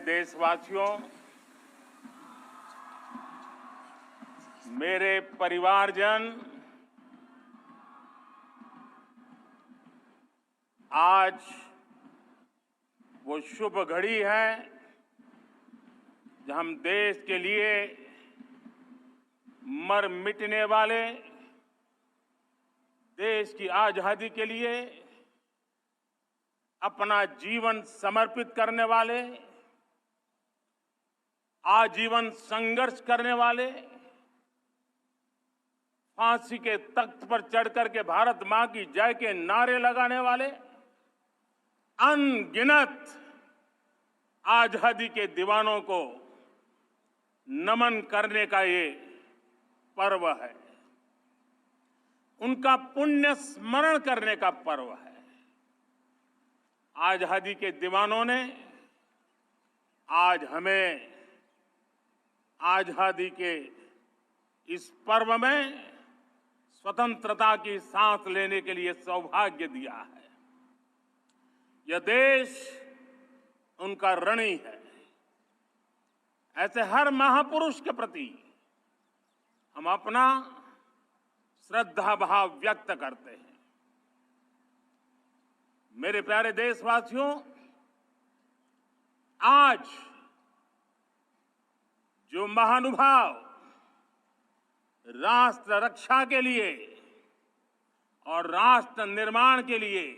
देशवासियों, मेरे परिवारजन, आज वो शुभ घड़ी है जब हम देश के लिए मर मिटने वाले, देश की आजादी के लिए अपना जीवन समर्पित करने वाले, आजीवन संघर्ष करने वाले, फांसी के तख्त पर चढ़कर के भारत मां की जय के नारे लगाने वाले अनगिनत आजादी के दीवानों को नमन करने का ये पर्व है। उनका पुण्य स्मरण करने का पर्व है। आजादी के दीवानों ने आज हमें आजादी के इस पर्व में स्वतंत्रता की सांस लेने के लिए सौभाग्य दिया है। यह देश उनका ऋणी है। ऐसे हर महापुरुष के प्रति हम अपना श्रद्धा भाव व्यक्त करते हैं। मेरे प्यारे देशवासियों, आज जो महानुभाव राष्ट्र रक्षा के लिए और राष्ट्र निर्माण के लिए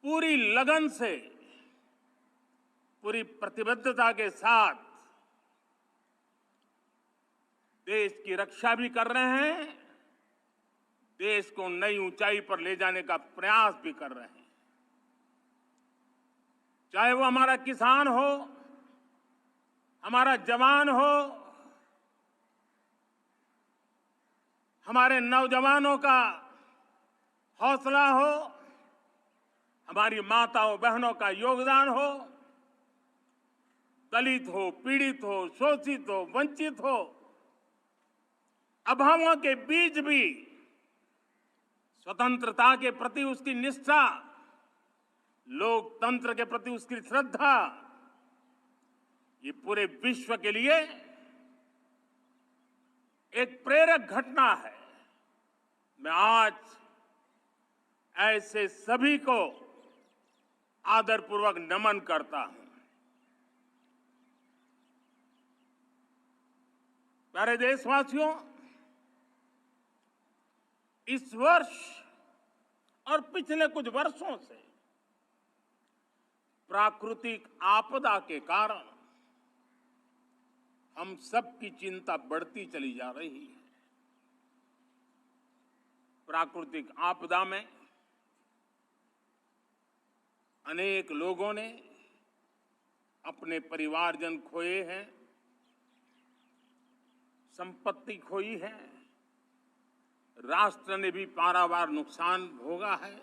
पूरी लगन से, पूरी प्रतिबद्धता के साथ देश की रक्षा भी कर रहे हैं, देश को नई ऊंचाई पर ले जाने का प्रयास भी कर रहे हैं। चाहे वो हमारा किसान हो, हमारा जवान हो, हमारे नौजवानों का हौसला हो, हमारी माताओं बहनों का योगदान हो, दलित हो, पीड़ित हो, शोषित हो, वंचित हो, अभावों के बीच भी स्वतंत्रता के प्रति उसकी निष्ठा, लोकतंत्र के प्रति उसकी श्रद्धा, ये पूरे विश्व के लिए एक प्रेरक घटना है। मैं आज ऐसे सभी को आदरपूर्वक नमन करता हूं। प्यारे देशवासियों, इस वर्ष और पिछले कुछ वर्षों से प्राकृतिक आपदा के कारण हम सबकी चिंता बढ़ती चली जा रही है। प्राकृतिक आपदा में अनेक लोगों ने अपने परिवारजन खोए हैं, संपत्ति खोई है, राष्ट्र ने भी पारावार नुकसान भोगा है।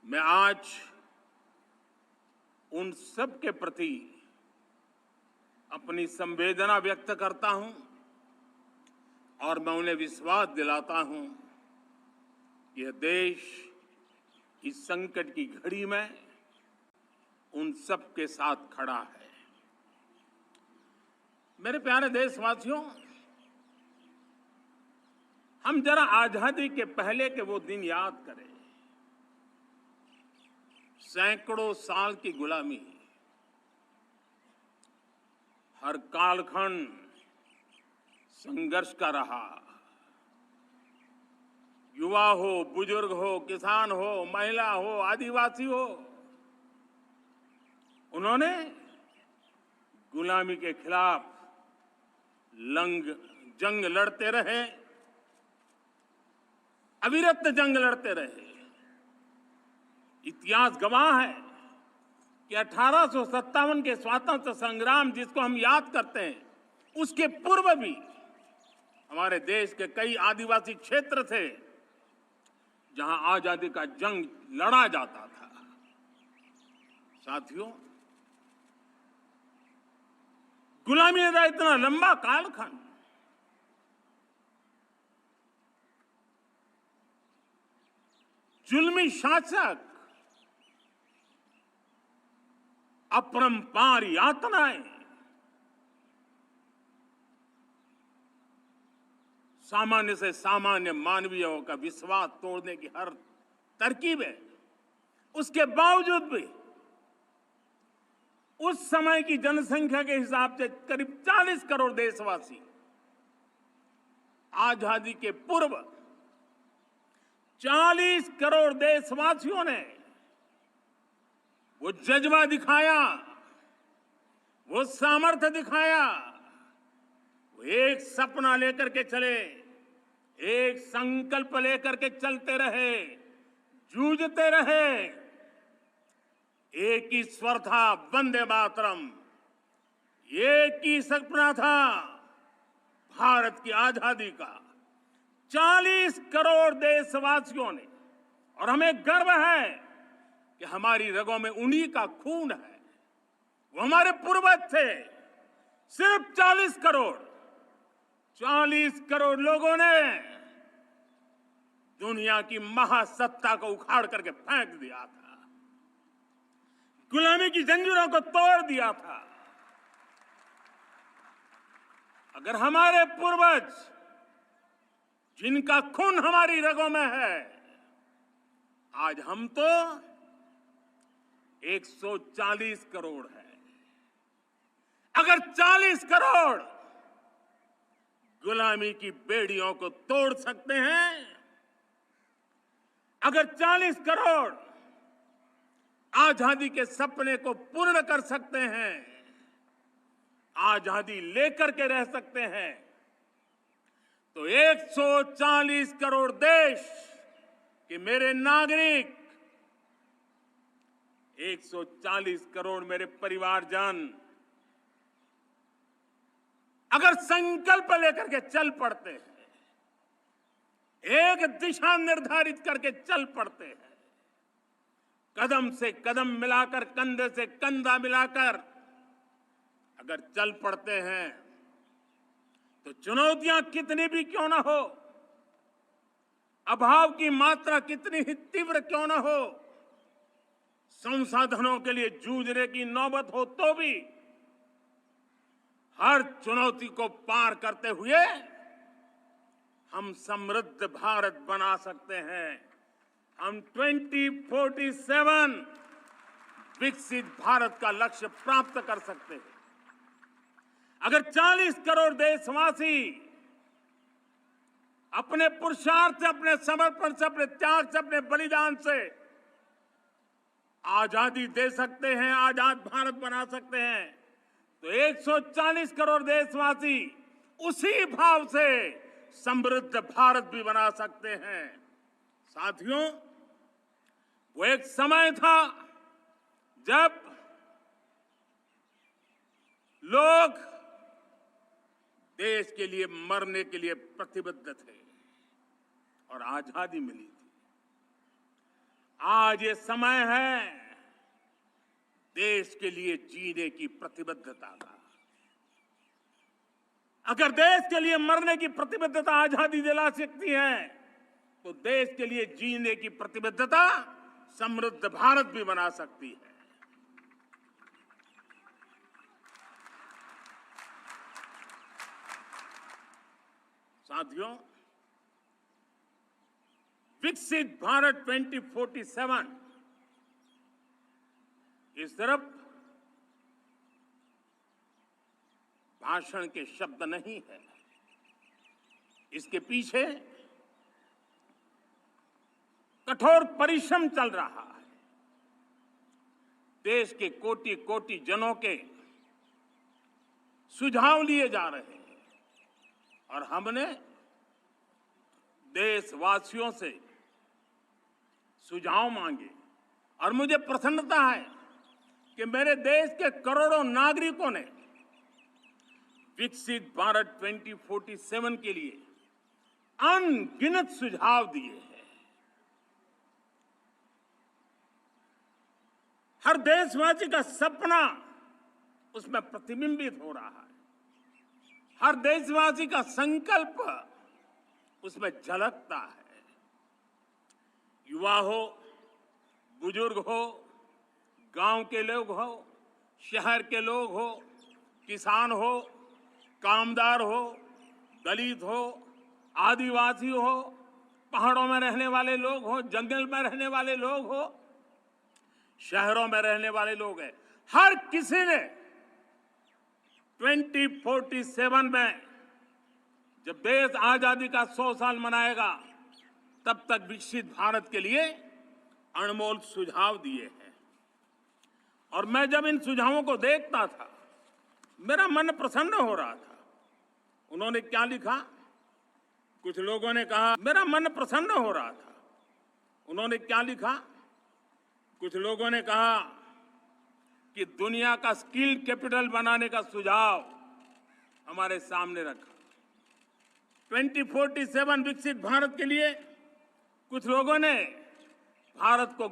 मैं आज उन सब के प्रति अपनी संवेदना व्यक्त करता हूं और मैं उन्हें विश्वास दिलाता हूं कि यह देश इस संकट की घड़ी में उन सब के साथ खड़ा है। मेरे प्यारे देशवासियों, हम जरा आजादी के पहले के वो दिन याद करें। सैकड़ों साल की गुलामी, हर कालखंड संघर्ष का रहा। युवा हो, बुजुर्ग हो, किसान हो, महिला हो, आदिवासी हो, उन्होंने गुलामी के खिलाफ जंग लड़ते रहे, अविरत जंग लड़ते रहे। इतिहास गवाह है कि 1857 के स्वतंत्रता संग्राम, जिसको हम याद करते हैं, उसके पूर्व भी हमारे देश के कई आदिवासी क्षेत्र थे जहां आजादी का जंग लड़ा जाता था। साथियों, गुलामी का इतना लंबा कालखंड, जुल्मी शासक अपरंपार यातनाएं, सामान्य से सामान्य मानवीयों का विश्वास तोड़ने की हर तरकीब है। उसके बावजूद भी उस समय की जनसंख्या के हिसाब से करीब 40 करोड़ देशवासी आजादी के पूर्व 40 करोड़ देशवासियों ने वो जज्बा दिखाया, वो सामर्थ्य दिखाया, वो एक सपना लेकर के चले, एक संकल्प लेकर के चलते रहे, जूझते रहे। एक ही स्वर था, वंदे मातरम। एक ही सपना था, भारत की आजादी का। 40 करोड़ देशवासियों ने, और हमें गर्व है कि हमारी रगों में उन्हीं का खून है। वो हमारे पूर्वज थे। सिर्फ 40 करोड़ लोगों ने दुनिया की महासत्ता को उखाड़ करके फेंक दिया था, गुलामी की जंजीरों को तोड़ दिया था। अगर हमारे पूर्वज, जिनका खून हमारी रगों में है, आज हम तो 140 करोड़ है। अगर 40 करोड़ गुलामी की बेड़ियों को तोड़ सकते हैं, अगर 40 करोड़ आजादी के सपने को पूर्ण कर सकते हैं, आजादी लेकर के रह सकते हैं, तो 140 करोड़ देश के मेरे नागरिक, 140 करोड़ मेरे परिवारजन अगर संकल्प लेकर के चल पड़ते हैं, एक दिशा निर्धारित करके चल पड़ते हैं, कदम से कदम मिलाकर, कंधे से कंधा मिलाकर अगर चल पड़ते हैं, तो चुनौतियां कितनी भी क्यों ना हो, अभाव की मात्रा कितनी ही तीव्र क्यों ना हो, संसाधनों के लिए जूझने की नौबत हो तो भी हर चुनौती को पार करते हुए हम समृद्ध भारत बना सकते हैं। हम 2047 विकसित भारत का लक्ष्य प्राप्त कर सकते हैं। अगर 40 करोड़ देशवासी अपने पुरुषार्थ से, अपने समर्पण से, अपने त्याग से, अपने बलिदान से आजादी दे सकते हैं, आजाद भारत बना सकते हैं, तो 140 करोड़ देशवासी उसी भाव से समृद्ध भारत भी बना सकते हैं। साथियों, वो एक समय था जब लोग देश के लिए मरने के लिए प्रतिबद्ध थे और आजादी मिली थी। आज ये समय है देश के लिए जीने की प्रतिबद्धता का। अगर देश के लिए मरने की प्रतिबद्धता आजादी दिला सकती है, तो देश के लिए जीने की प्रतिबद्धता समृद्ध भारत भी बना सकती है। साथियों, विकसित भारत 2047 ये सिर्फ भाषण के शब्द नहीं है। इसके पीछे कठोर परिश्रम चल रहा है। देश के कोटि कोटि जनों के सुझाव लिए जा रहे हैं और हमने देशवासियों से सुझाव मांगे। और मुझे प्रसन्नता है कि मेरे देश के करोड़ों नागरिकों ने विकसित भारत 2047 के लिए अनगिनत सुझाव दिए हैं। हर देशवासी का सपना उसमें प्रतिबिंबित हो रहा है। हर देशवासी का संकल्प उसमें झलकता है। युवा हो, बुजुर्ग हो, गांव के लोग हो, शहर के लोग हो, किसान हो, कामदार हो, दलित हो, आदिवासी हो, पहाड़ों में रहने वाले लोग हो, जंगल में रहने वाले लोग हो, शहरों में रहने वाले लोग हैं, हर किसी ने 2047 में जब देश आजादी का 100 साल मनाएगा तब तक विकसित भारत के लिए अनमोल सुझाव दिए हैं। और मैं जब इन सुझावों को देखता था मेरा मन प्रसन्न हो रहा था। उन्होंने क्या लिखा? कुछ लोगों ने कहा, मेरा मन प्रसन्न हो रहा था। उन्होंने क्या लिखा? कुछ लोगों ने कहा कि दुनिया का स्किल कैपिटल बनाने का सुझाव हमारे सामने रखा। 2047 विकसित भारत के लिए कुछ लोगों ने भारत को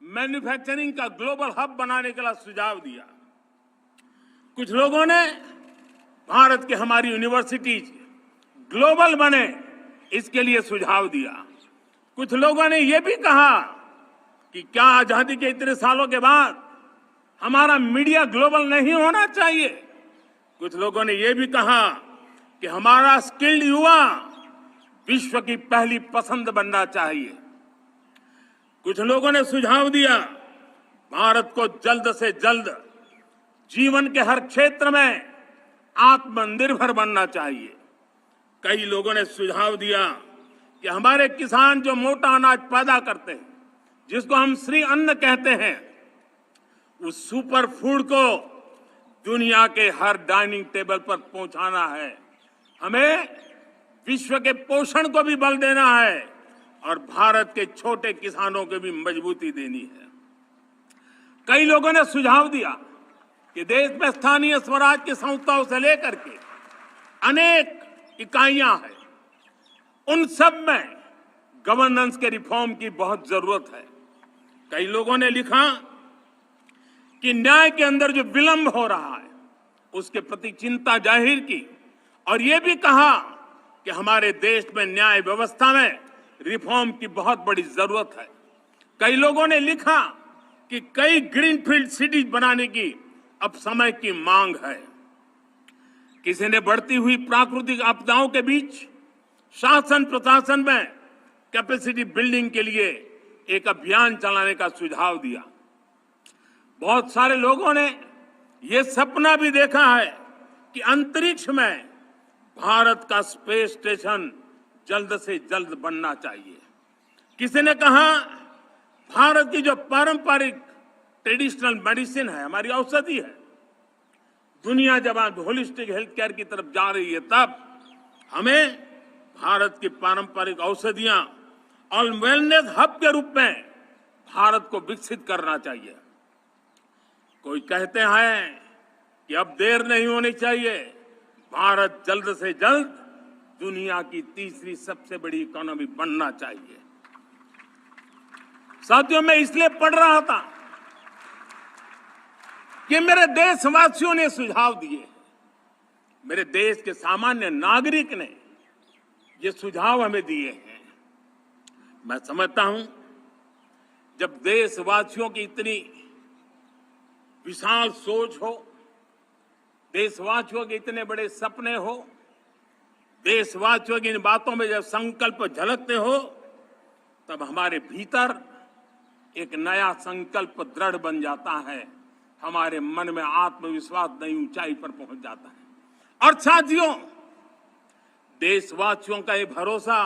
मैन्युफैक्चरिंग का ग्लोबल हब बनाने का सुझाव दिया। कुछ लोगों ने भारत के हमारी यूनिवर्सिटीज ग्लोबल बने इसके लिए सुझाव दिया। कुछ लोगों ने यह भी कहा कि क्या आजादी के इतने सालों के बाद हमारा मीडिया ग्लोबल नहीं होना चाहिए। कुछ लोगों ने यह भी कहा कि हमारा स्किल्ड युवा विश्व की पहली पसंद बनना चाहिए। कुछ लोगों ने सुझाव दिया भारत को जल्द से जल्द जीवन के हर क्षेत्र में आत्मनिर्भर बनना चाहिए। कई लोगों ने सुझाव दिया कि हमारे किसान जो मोटा अनाज पैदा करते हैं, जिसको हम श्री अन्न कहते हैं, उस सुपर फूड को दुनिया के हर डाइनिंग टेबल पर पहुंचाना है। हमें विश्व के पोषण को भी बल देना है और भारत के छोटे किसानों को भी मजबूती देनी है। कई लोगों ने सुझाव दिया कि देश में स्थानीय स्वराज की संस्थाओं से लेकर के अनेक इकाइयां हैं, उन सब में गवर्नेंस के रिफॉर्म की बहुत जरूरत है। कई लोगों ने लिखा कि न्याय के अंदर जो विलंब हो रहा है उसके प्रति चिंता जाहिर की और ये भी कहा कि हमारे देश में न्याय व्यवस्था में रिफॉर्म की बहुत बड़ी जरूरत है। कई लोगों ने लिखा कि कई ग्रीनफील्ड सिटीज बनाने की अब समय की मांग है। किसी ने बढ़ती हुई प्राकृतिक आपदाओं के बीच शासन प्रशासन में कैपेसिटी बिल्डिंग के लिए एक अभियान चलाने का सुझाव दिया। बहुत सारे लोगों ने यह सपना भी देखा है कि अंतरिक्ष में भारत का स्पेस स्टेशन जल्द से जल्द बनना चाहिए। किसी ने कहा भारत की जो पारंपरिक ट्रेडिशनल मेडिसिन है, हमारी औषधि है, दुनिया जब आज होलिस्टिक हेल्थ केयर की तरफ जा रही है तब हमें भारत की पारंपरिक औषधियां और वेलनेस हब के रूप में भारत को विकसित करना चाहिए। कोई कहते हैं कि अब देर नहीं होनी चाहिए, भारत जल्द से जल्द दुनिया की तीसरी सबसे बड़ी इकोनॉमी बनना चाहिए। साथियों, मैं इसलिए पढ़ रहा था कि मेरे देशवासियों ने सुझाव दिए, मेरे देश के सामान्य नागरिक ने ये सुझाव हमें दिए हैं। मैं समझता हूं जब देशवासियों की इतनी विशाल सोच हो, देशवासियों के इतने बड़े सपने हो, देशवासियों की इन बातों में जब संकल्प झलकते हो तब हमारे भीतर एक नया संकल्प दृढ़ बन जाता है, हमारे मन में आत्मविश्वास नई ऊंचाई पर पहुंच जाता है। और साथियों, देशवासियों का ये भरोसा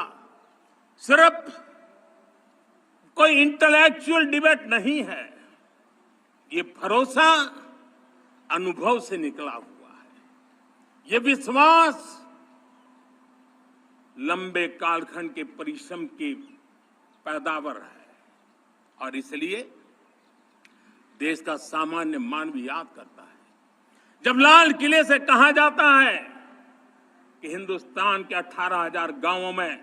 सिर्फ कोई इंटेलेक्चुअल डिबेट नहीं है, ये भरोसा अनुभव से निकला हुआ है। ये विश्वास लंबे कालखंड के परिश्रम की पैदावार है और इसलिए देश का सामान्य मानव याद करता है जब लाल किले से कहा जाता है कि हिंदुस्तान के 18,000 गांवों में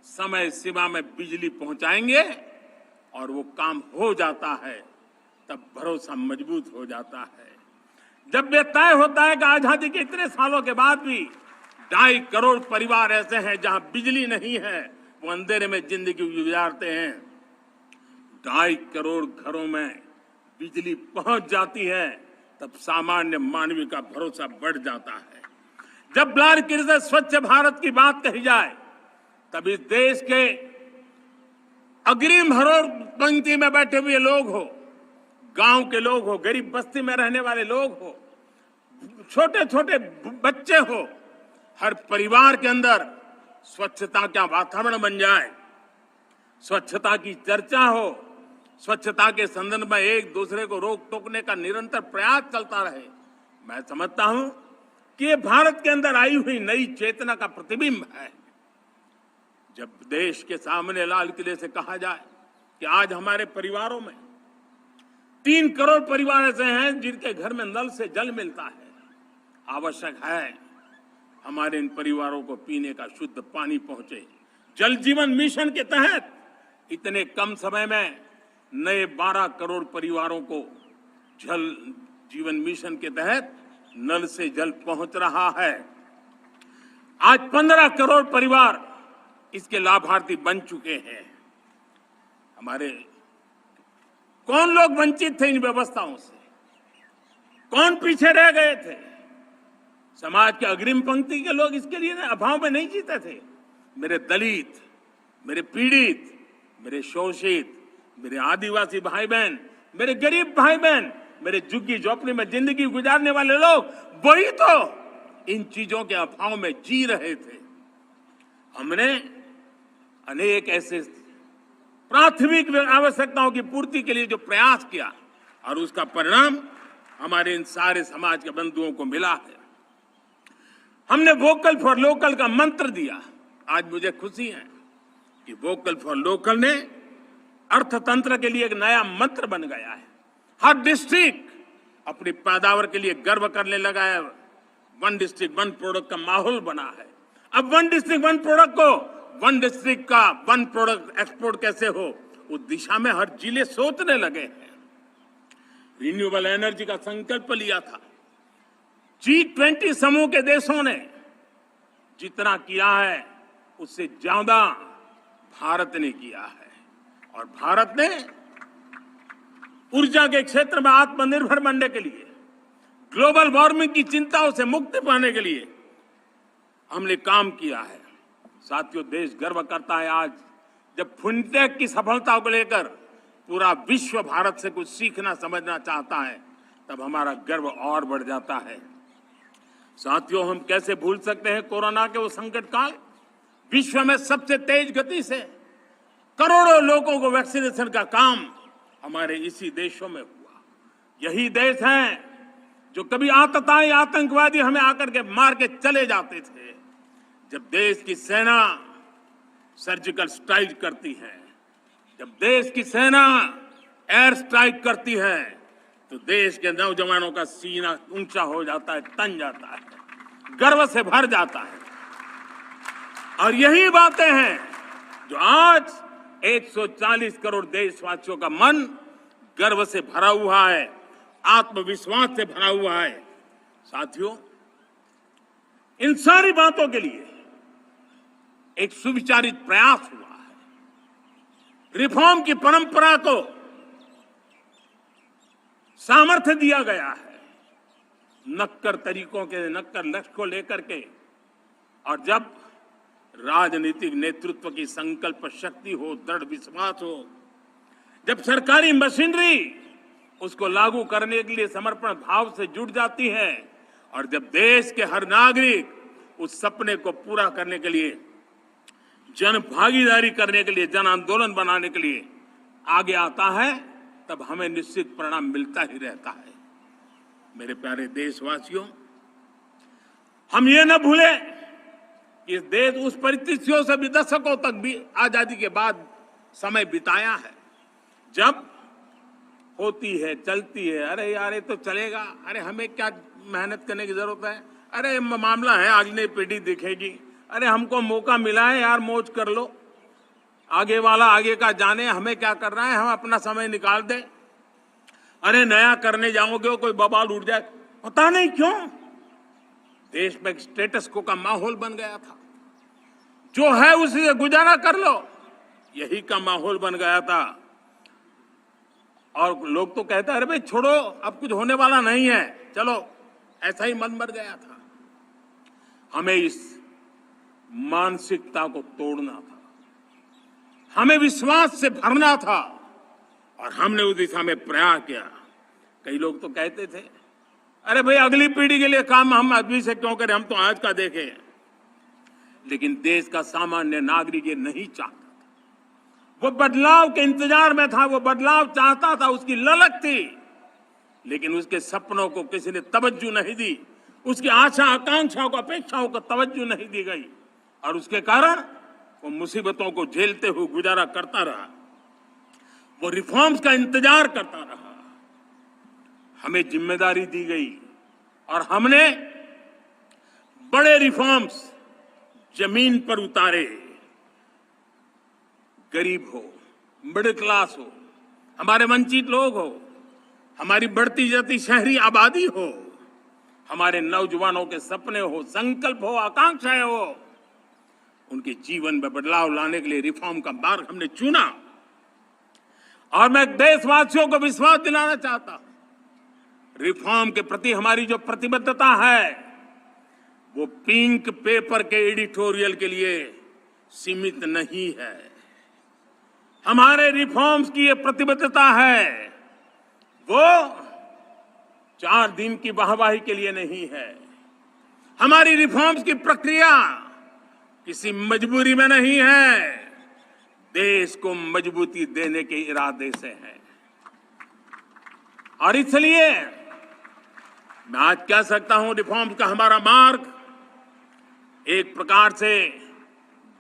समय सीमा में बिजली पहुंचाएंगे और वो काम हो जाता है, तब भरोसा मजबूत हो जाता है। जब ये तय होता है कि आजादी के इतने सालों के बाद भी 2.5 करोड़ परिवार ऐसे हैं जहां बिजली नहीं है, वो अंधेरे में जिंदगी गुजारते हैं, 2.5 करोड़ घरों में बिजली पहुंच जाती है, तब सामान्य मानवीय का भरोसा बढ़ जाता है। जब बार-बार से स्वच्छ भारत की बात कही जाए, तब इस देश के अग्रिम हरोड़ पंक्ति में बैठे हुए लोग हो, गांव के लोग हो, गरीब बस्ती में रहने वाले लोग हो, छोटे छोटे बच्चे हो, हर परिवार के अंदर स्वच्छता का वातावरण बन जाए, स्वच्छता की चर्चा हो, स्वच्छता के संदर्भ में एक दूसरे को रोक टोकने का निरंतर प्रयास चलता रहे। मैं समझता हूं कि ये भारत के अंदर आई हुई नई चेतना का प्रतिबिंब है। जब देश के सामने लाल किले से कहा जाए कि आज हमारे परिवारों में 3 करोड़ परिवार ऐसे हैं जिनके घर में नल से जल मिलता है, आवश्यक है हमारे इन परिवारों को पीने का शुद्ध पानी पहुंचे। जल जीवन मिशन के तहत इतने कम समय में नए 12 करोड़ परिवारों को जल जीवन मिशन के तहत नल से जल पहुंच रहा है। आज 15 करोड़ परिवार इसके लाभार्थी बन चुके हैं। हमारे कौन लोग वंचित थे इन व्यवस्थाओं से, कौन पीछे रह गए थे? समाज के अग्रिम पंक्ति के लोग इसके लिए अभाव में नहीं जीते थे। मेरे दलित, मेरे पीड़ित, मेरे शोषित, मेरे आदिवासी भाई बहन, मेरे गरीब भाई बहन, मेरे झुग्गी झोपड़ी में जिंदगी गुजारने वाले लोग, वही तो इन चीजों के अभाव में जी रहे थे। हमने अनेक ऐसे प्राथमिक आवश्यकताओं की पूर्ति के लिए जो प्रयास किया और उसका परिणाम हमारे इन सारे समाज के बंधुओं को मिला है। हमने वोकल फॉर लोकल का मंत्र दिया। आज मुझे खुशी है कि वोकल फॉर लोकल ने अर्थतंत्र के लिए एक नया मंत्र बन गया है। हर डिस्ट्रिक्ट अपनी पैदावार के लिए गर्व करने लगा है। 1 डिस्ट्रिक्ट 1 प्रोडक्ट का माहौल बना है। अब 1 डिस्ट्रिक्ट 1 प्रोडक्ट को 1 डिस्ट्रिक्ट का 1 प्रोडक्ट एक्सपोर्ट कैसे हो, उस दिशा में हर जिले सोचने लगे हैं। रिन्यूएबल एनर्जी का संकल्प लिया था। G20 समूह के देशों ने जितना किया है उससे ज्यादा भारत ने किया है, और भारत ने ऊर्जा के क्षेत्र में आत्मनिर्भर बनने के लिए, ग्लोबल वार्मिंग की चिंताओं से मुक्ति पाने के लिए हमने काम किया है। साथियों, देश गर्व करता है आज जब फिनटेक की सफलता को लेकर पूरा विश्व भारत से कुछ सीखना समझना चाहता है, तब हमारा गर्व और बढ़ जाता है। साथियों, हम कैसे भूल सकते हैं कोरोना के वो संकट काल। विश्व में सबसे तेज गति से करोड़ों लोगों को वैक्सीनेशन का काम हमारे इसी देशों में हुआ। यही देश हैं जो कभी आतताई आतंकवादी हमें आकर के मार के चले जाते थे। जब देश की सेना सर्जिकल स्ट्राइक करती है, जब देश की सेना एयर स्ट्राइक करती है, तो देश के नौजवानों का सीना ऊंचा हो जाता है, तन जाता है, गर्व से भर जाता है। और यही बातें हैं जो आज 140 करोड़ देशवासियों का मन गर्व से भरा हुआ है, आत्मविश्वास से भरा हुआ है। साथियों, इन सारी बातों के लिए एक सुविचारित प्रयास हुआ है। रिफॉर्म की परंपरा को सामर्थ्य दिया गया है, नक्कर तरीकों के, नक्कर लक्ष्य को लेकर के। और जब राजनीतिक नेतृत्व की संकल्प शक्ति हो, दृढ़ विश्वास हो, जब सरकारी मशीनरी उसको लागू करने के लिए समर्पण भाव से जुट जाती है, और जब देश के हर नागरिक उस सपने को पूरा करने के लिए, जन भागीदारी करने के लिए, जन आंदोलन बनाने के लिए आगे आता है, तब हमें निश्चित परिणाम मिलता ही रहता है। मेरे प्यारे देशवासियों, हम ये न भूलें कि इस देश उस परिस्थितियों से भी दशकों तक भी आजादी के बाद समय बिताया है, जब होती है, चलती है, अरे यार ये तो चलेगा, अरे हमें क्या मेहनत करने की जरूरत है, अरे मामला है अगली पीढ़ी देखेगी, अरे हमको मौका मिला है यार, मौज कर लो, आगे वाला आगे का जाने, हमें क्या करना है, हम अपना समय निकाल दें। अरे नया करने जाओगे कोई बवाल उठ जाए, पता नहीं क्यों देश में स्टेटस को का माहौल बन गया था। जो है उसी से गुजारा कर लो, यही का माहौल बन गया था। और लोग तो कहते हैं अरे भाई छोड़ो, अब कुछ होने वाला नहीं है, चलो, ऐसा ही मन भर गया था। हमें इस मानसिकता को तोड़ना था, हमें विश्वास से भरना था, और हमने उस दिशा में प्रयास किया। कई लोग तो कहते थे अरे भाई अगली पीढ़ी के लिए काम हम अभी से क्यों करें, हम तो आज का देखें। लेकिन देश का सामान्य नागरिक ये नहीं चाहता था, वो बदलाव के इंतजार में था, वो बदलाव चाहता था, उसकी ललक थी, लेकिन उसके सपनों को किसी ने तवज्जो नहीं दी, उसकी आशा आकांक्षाओं को अपेक्षाओं को तवज्जो नहीं दी गई, और उसके कारण वो मुसीबतों को झेलते हुए गुजारा करता रहा, वो रिफॉर्म्स का इंतजार करता रहा। हमें जिम्मेदारी दी गई और हमने बड़े रिफॉर्म्स जमीन पर उतारे। गरीब हो, मिडिल क्लास हो, हमारे वंचित लोग हो, हमारी बढ़ती जाती शहरी आबादी हो, हमारे नौजवानों के सपने हो, संकल्प हो, आकांक्षाएं हो, उनके जीवन में बदलाव लाने के लिए रिफॉर्म का मार्ग हमने चुना। और मैं देशवासियों को विश्वास दिलाना चाहता हूं, रिफॉर्म के प्रति हमारी जो प्रतिबद्धता है वो पिंक पेपर के एडिटोरियल के लिए सीमित नहीं है। हमारे रिफॉर्म्स की ये प्रतिबद्धता है वो 4 दिन की वाहवाही के लिए नहीं है। हमारी रिफॉर्म्स की प्रक्रिया किसी मजबूरी में नहीं है, देश को मजबूती देने के इरादे से है। और इसलिए मैं आज कह सकता हूं रिफॉर्म्स का हमारा मार्ग एक प्रकार से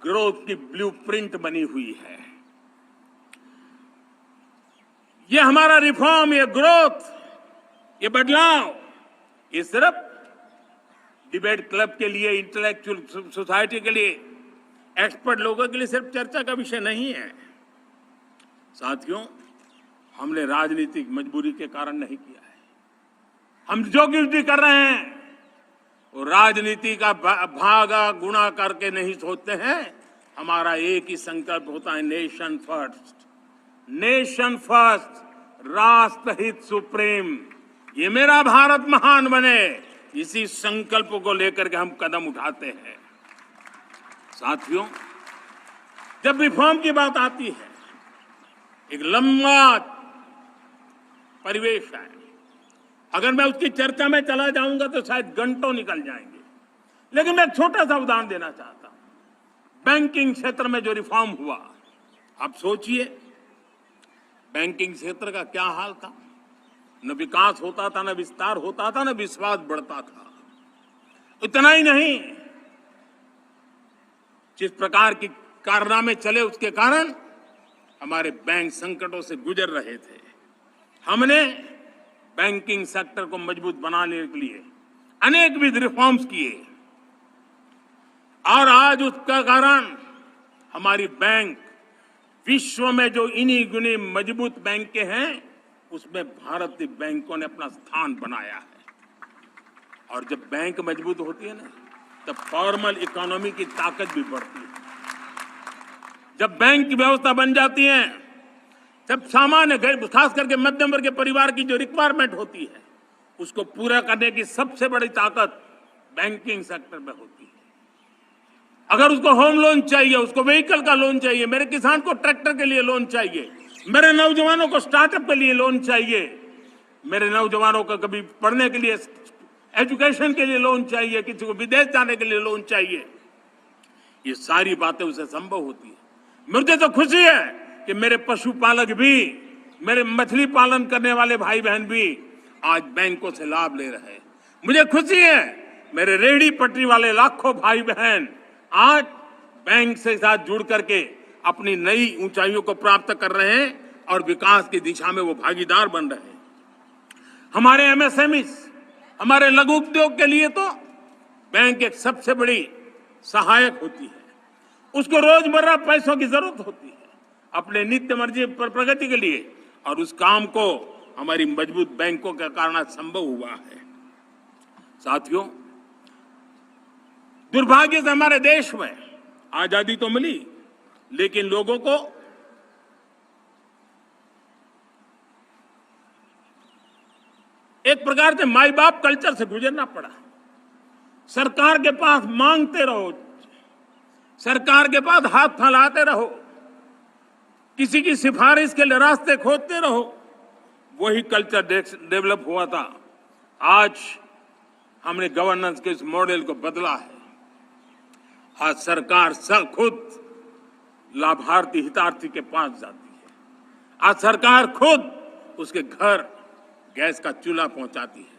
ग्रोथ की ब्लूप्रिंट बनी हुई है। ये हमारा रिफॉर्म, ये ग्रोथ, ये बदलाव, ये सिर्फ डिबेट क्लब के लिए, इंटेलेक्चुअल सोसाइटी के लिए, एक्सपर्ट लोगों के लिए सिर्फ चर्चा का विषय नहीं है। साथियों, हमने राजनीतिक मजबूरी के कारण नहीं किया है। हम जो कुछ भी कर रहे हैं वो राजनीति का भागा गुणा करके नहीं सोचते हैं। हमारा एक ही संकल्प होता है, नेशन फर्स्ट, नेशन फर्स्ट, राष्ट्र हित सुप्रीम, ये मेरा भारत महान बने, इसी संकल्प को लेकर के हम कदम उठाते हैं। साथियों, जब रिफॉर्म की बात आती है, एक लंबा परिवेश है। अगर मैं उसकी चर्चा में चला जाऊंगा तो शायद घंटों निकल जाएंगे, लेकिन मैं एक छोटा सा उदाहरण देना चाहता हूं। बैंकिंग क्षेत्र में जो रिफॉर्म हुआ, आप सोचिए बैंकिंग क्षेत्र का क्या हाल था। न विकास होता था, न विस्तार होता था, न विश्वास बढ़ता था। इतना ही नहीं, जिस प्रकार की कारनामे चले उसके कारण हमारे बैंक संकटों से गुजर रहे थे। हमने बैंकिंग सेक्टर को मजबूत बनाने के लिए अनेक विध रिफॉर्म्स किए, और आज उसका कारण हमारी बैंक विश्व में जो इन्हीं गुनी मजबूत बैंक के हैं उसमें भारतीय बैंकों ने अपना स्थान बनाया है। और जब बैंक मजबूत होती है ना, तब फॉर्मल इकोनॉमी की ताकत भी बढ़ती है। जब बैंक की व्यवस्था बन जाती है, जब सामान्य खास करके मध्यम वर्ग के परिवार की जो रिक्वायरमेंट होती है उसको पूरा करने की सबसे बड़ी ताकत बैंकिंग सेक्टर में होती है। अगर उसको होम लोन चाहिए, उसको व्हीकल का लोन चाहिए, मेरे किसान को ट्रैक्टर के लिए लोन चाहिए, मेरे नौजवानों को स्टार्टअप के लिए लोन चाहिए, मेरे नौजवानों को कभी पढ़ने के लिए, एजुकेशन के लिए लोन चाहिए, किसी को विदेश जाने के लिए लोन चाहिए, ये सारी बातें उसे संभव होती है। मुझे तो खुशी है कि मेरे पशुपालक भी, मेरे मछली पालन करने वाले भाई बहन भी आज बैंकों से लाभ ले रहे हैं। मुझे खुशी है मेरे रेहड़ी पटरी वाले लाखों भाई बहन आज बैंक से साथ जुड़ करके अपनी नई ऊंचाइयों को प्राप्त कर रहे हैं और विकास की दिशा में वो भागीदार बन रहे हैं। हमारे एमएसएमई, हमारे लघु उद्योग के लिए तो बैंक एक सबसे बड़ी सहायक होती है। उसको रोजमर्रा पैसों की जरूरत होती है अपने नित्य मर्जी पर प्रगति के लिए, और उस काम को हमारी मजबूत बैंकों के कारण संभव हुआ है। साथियों, दुर्भाग्य से हमारे देश में आजादी तो मिली, लेकिन लोगों को एक प्रकार से माई बाप कल्चर से गुजरना पड़ा। सरकार के पास मांगते रहो, सरकार के पास हाथ फैलाते रहो, किसी की सिफारिश के लिए रास्ते खोजते रहो, वही कल्चर डेवलप हुआ था। आज हमने गवर्नेंस के इस मॉडल को बदला है। आज सरकार खुद लाभार्थी हितार्थी के पास जाती है। आज सरकार खुद उसके घर गैस का चूल्हा पहुंचाती है।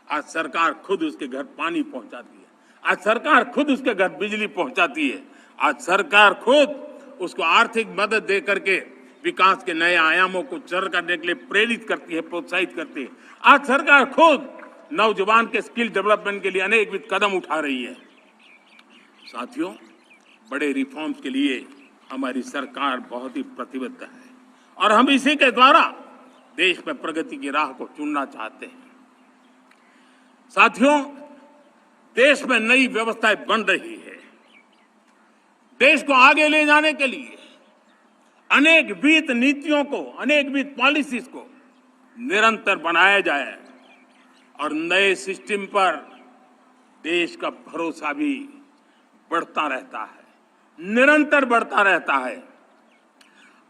आज सरकार खुद उसके घर पानी पहुंचाती है। आज सरकार खुद उसके घर बिजली पहुंचाती है। आज सरकार खुद उसको आर्थिक मदद दे करके विकास के नए आयामों को सर करने के लिए प्रेरित करती है, प्रोत्साहित करती है। आज सरकार खुद नौजवान के स्किल डेवलपमेंट के लिए अनेकविध कदम उठा रही है। साथियों, बड़े रिफॉर्म्स के लिए हमारी सरकार बहुत ही प्रतिबद्ध है और हम इसी के द्वारा देश में प्रगति की राह को चुनना चाहते हैं। साथियों, देश में नई व्यवस्थाएं बन रही है। देश को आगे ले जाने के लिए अनेकविध नीतियों को, अनेकविध पॉलिसीज को निरंतर बनाया जाए और नए सिस्टम पर देश का भरोसा भी बढ़ता रहता है, निरंतर बढ़ता रहता है।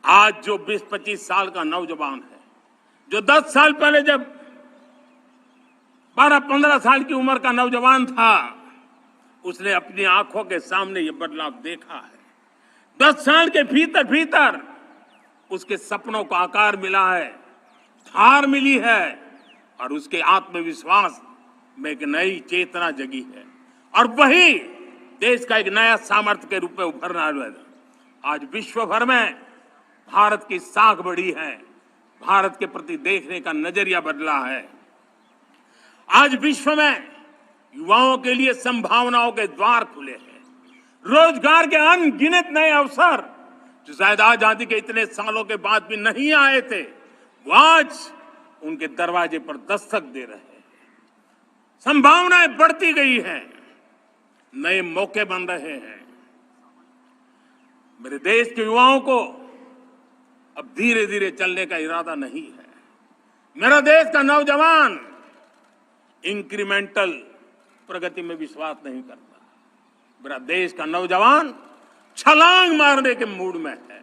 आज जो 20-25 साल का नौजवान है, जो 10 साल पहले जब 12-15 साल की उम्र का नौजवान था, उसने अपनी आंखों के सामने ये बदलाव देखा है। 10 साल के भीतर भीतर उसके सपनों को आकार मिला है, धार मिली है और उसके आत्मविश्वास में एक नई चेतना जगी है और वही देश का एक नया सामर्थ्य के रूप में उभरना है। आज विश्व भर में भारत की साख बढ़ी है, भारत के प्रति देखने का नजरिया बदला है। आज विश्व में युवाओं के लिए संभावनाओं के द्वार खुले हैं। रोजगार के अनगिनत नए अवसर जो शायद आजादी के इतने सालों के बाद भी नहीं आए थे, वो आज उनके दरवाजे पर दस्तक दे रहे हैं। संभावनाएं बढ़ती गई हैं, नए मौके बन रहे हैं। मेरे देश के युवाओं को अब धीरे धीरे चलने का इरादा नहीं है। मेरा देश का नौजवान इंक्रीमेंटल प्रगति में विश्वास नहीं करता। मेरा देश का नौजवान छलांग मारने के मूड में है।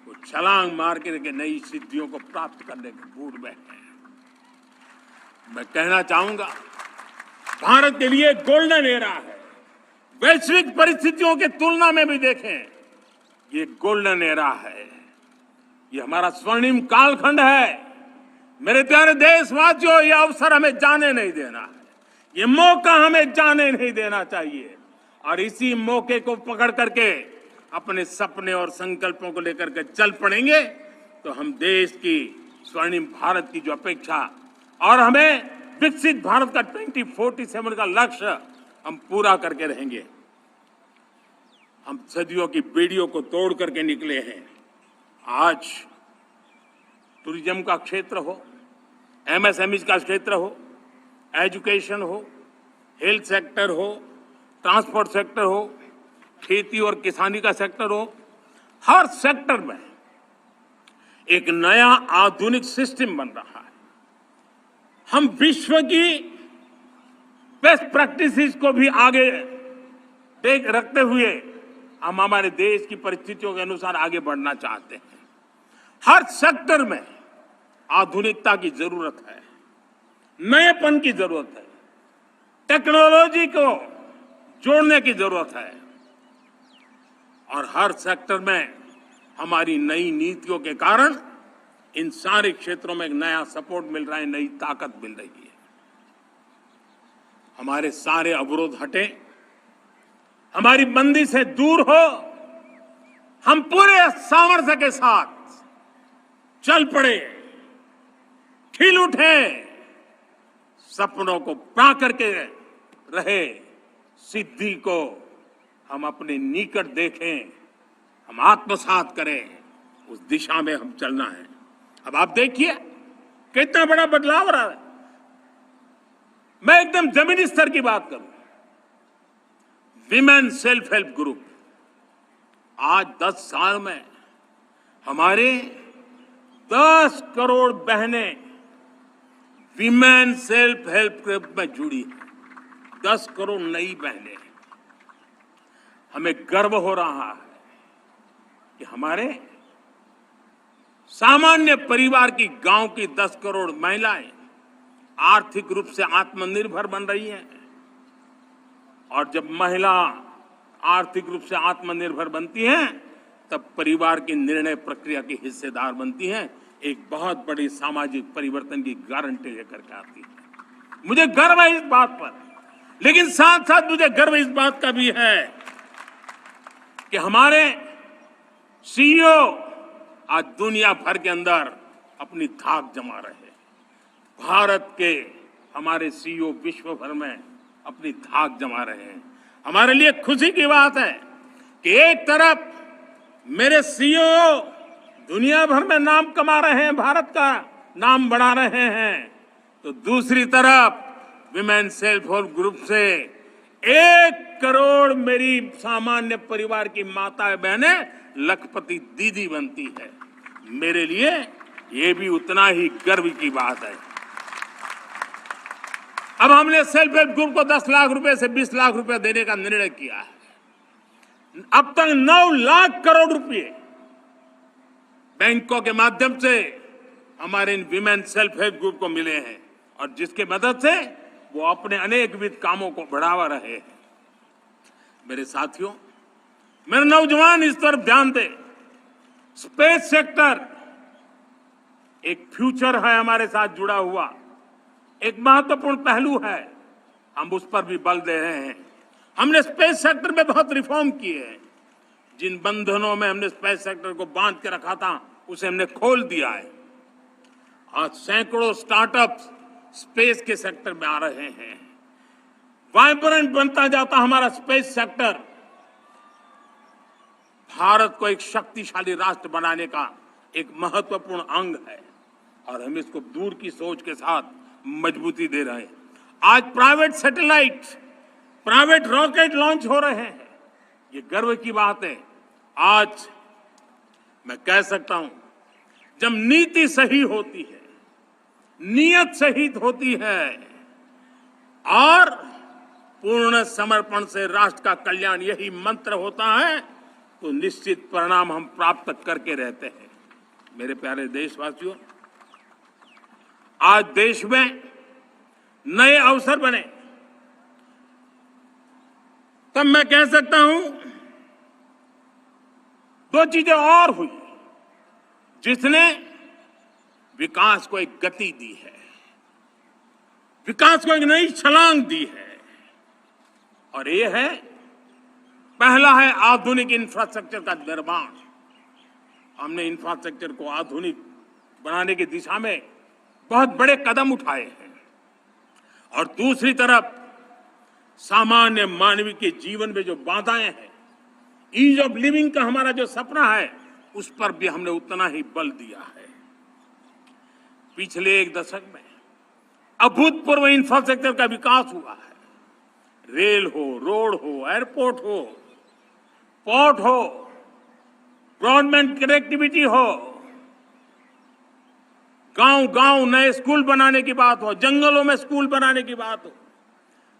वो छलांग मार के नई सिद्धियों को प्राप्त करने के मूड में है। मैं कहना चाहूंगा, भारत के लिए गोल्डन एरा है। वैश्विक परिस्थितियों की तुलना में भी देखें, ये गोल्डन एरा है। ये हमारा स्वर्णिम कालखंड है। मेरे प्यारे देशवासियों, ये अवसर हमें जाने नहीं देना है। ये मौका हमें जाने नहीं देना चाहिए और इसी मौके को पकड़ करके अपने सपने और संकल्पों को लेकर के चल पड़ेंगे तो हम देश की स्वर्णिम भारत की जो अपेक्षा और हमें विकसित भारत का 2047 का लक्ष्य हम पूरा करके रहेंगे। हम सदियों की बेड़ियों को तोड़ करके निकले हैं। आज टूरिज्म का क्षेत्र हो, एमएसएमई का क्षेत्र हो, एजुकेशन हो, हेल्थ सेक्टर हो, ट्रांसपोर्ट सेक्टर हो, खेती और किसानी का सेक्टर हो, हर सेक्टर में एक नया आधुनिक सिस्टम बन रहा है। हम विश्व की बेस्ट प्रैक्टिसेस को भी आगे देख रखते हुए हम हमारे देश की परिस्थितियों के अनुसार आगे बढ़ना चाहते हैं। हर सेक्टर में आधुनिकता की जरूरत है, नएपन की जरूरत है, टेक्नोलॉजी को जोड़ने की जरूरत है और हर सेक्टर में हमारी नई नीतियों के कारण इन सारे क्षेत्रों में एक नया सपोर्ट मिल रहा है, नई ताकत मिल रही है। हमारे सारे अवरोध हटे, हमारी बंदी से दूर हो, हम पूरे सामर्थ्य के साथ चल पड़े, खिल उठे, सपनों को पा करके रहे, सिद्धि को हम अपने निकट देखें, हम आत्मसात करें, उस दिशा में हम चलना है। अब आप देखिए कितना बड़ा बदलाव रहा है। मैं एकदम जमीनी स्तर की बात करूं, विमेन सेल्फ हेल्प ग्रुप आज 10 साल में हमारे 10 करोड़ बहनें विमेन सेल्फ हेल्प ग्रुप में जुड़ी है। 10 करोड़ नई बहनें। हमें गर्व हो रहा है कि हमारे सामान्य परिवार की, गांव की 10 करोड़ महिलाएं आर्थिक रूप से आत्मनिर्भर बन रही हैं। और जब महिला आर्थिक रूप से आत्मनिर्भर बनती हैं, तब परिवार की निर्णय प्रक्रिया की हिस्सेदार बनती हैं। एक बहुत बड़ी सामाजिक परिवर्तन की गारंटी लेकर के आती है। मुझे गर्व है इस बात पर, लेकिन साथ साथ मुझे गर्व इस बात का भी है कि हमारे सीईओ आज दुनिया भर के अंदर अपनी धाक जमा रहे हैं। भारत के हमारे सीईओ विश्व भर में अपनी धाक जमा रहे हैं। हमारे लिए खुशी की बात है कि एक तरफ मेरे सीईओ दुनिया भर में नाम कमा रहे हैं, भारत का नाम बढ़ा रहे हैं, तो दूसरी तरफ विमेन सेल्फ हेल्प ग्रुप से 1 करोड़ मेरी सामान्य परिवार की माताएं बहनें लखपति दीदी बनती है। मेरे लिए ये भी उतना ही गर्व की बात है। अब हमने सेल्फ हेल्प ग्रुप को 10 लाख रुपए से 20 लाख रुपए देने का निर्णय किया है। अब तक 9 लाख करोड़ रुपए बैंकों के माध्यम से हमारे इन विमेन सेल्फ हेल्प ग्रुप को मिले हैं, और जिसके मदद से वो अपने अनेकविध कामों को बढ़ावा रहे हैं। मेरे साथियों, मेरे नौजवान इस तरफ ध्यान दें। स्पेस सेक्टर एक फ्यूचर है हमारे साथ जुड़ा हुआ, एक महत्वपूर्ण पहलू है। हम उस पर भी बल दे रहे हैं। हमने स्पेस सेक्टर में बहुत रिफॉर्म किए हैं। जिन बंधनों में हमने स्पेस सेक्टर को बांध के रखा था, उसे हमने खोल दिया है। आज सैकड़ों स्टार्टअप्स स्पेस के सेक्टर में आ रहे हैं। वाइब्रेंट बनता जाता हमारा स्पेस सेक्टर भारत को एक शक्तिशाली राष्ट्र बनाने का एक महत्वपूर्ण अंग है, और हम इसको दूर की सोच के साथ मजबूती दे रहे हैं। आज private satellite, private rocket launch हो रहे हैं। ये गर्व की बात है। आज मैं कह सकता हूं, जब नीति सही होती है, नियत सही होती है और पूर्ण समर्पण से राष्ट्र का कल्याण यही मंत्र होता है, तो निश्चित परिणाम हम प्राप्त करके रहते हैं। मेरे प्यारे देशवासियों, आज देश में नए अवसर बने, तब मैं कह सकता हूं 2 चीजें और हुई जिसने विकास को एक गति दी है, विकास को एक नई छलांग दी है। और ये है, पहला है आधुनिक इंफ्रास्ट्रक्चर का निर्माण। हमने इंफ्रास्ट्रक्चर को आधुनिक बनाने की दिशा में बहुत बड़े कदम उठाए हैं। और दूसरी तरफ सामान्य मानवीय के जीवन में जो बाधाएं हैं, ईज ऑफ लिविंग का हमारा जो सपना है, उस पर भी हमने उतना ही बल दिया है। पिछले 1 दशक में अभूतपूर्व इंफ्रास्ट्रक्चर का विकास हुआ है। रेल हो, रोड हो, एयरपोर्ट हो, पोर्ट हो, ब्रॉडबैंड कनेक्टिविटी हो, गांव-गांव नए स्कूल बनाने की बात हो, जंगलों में स्कूल बनाने की बात हो,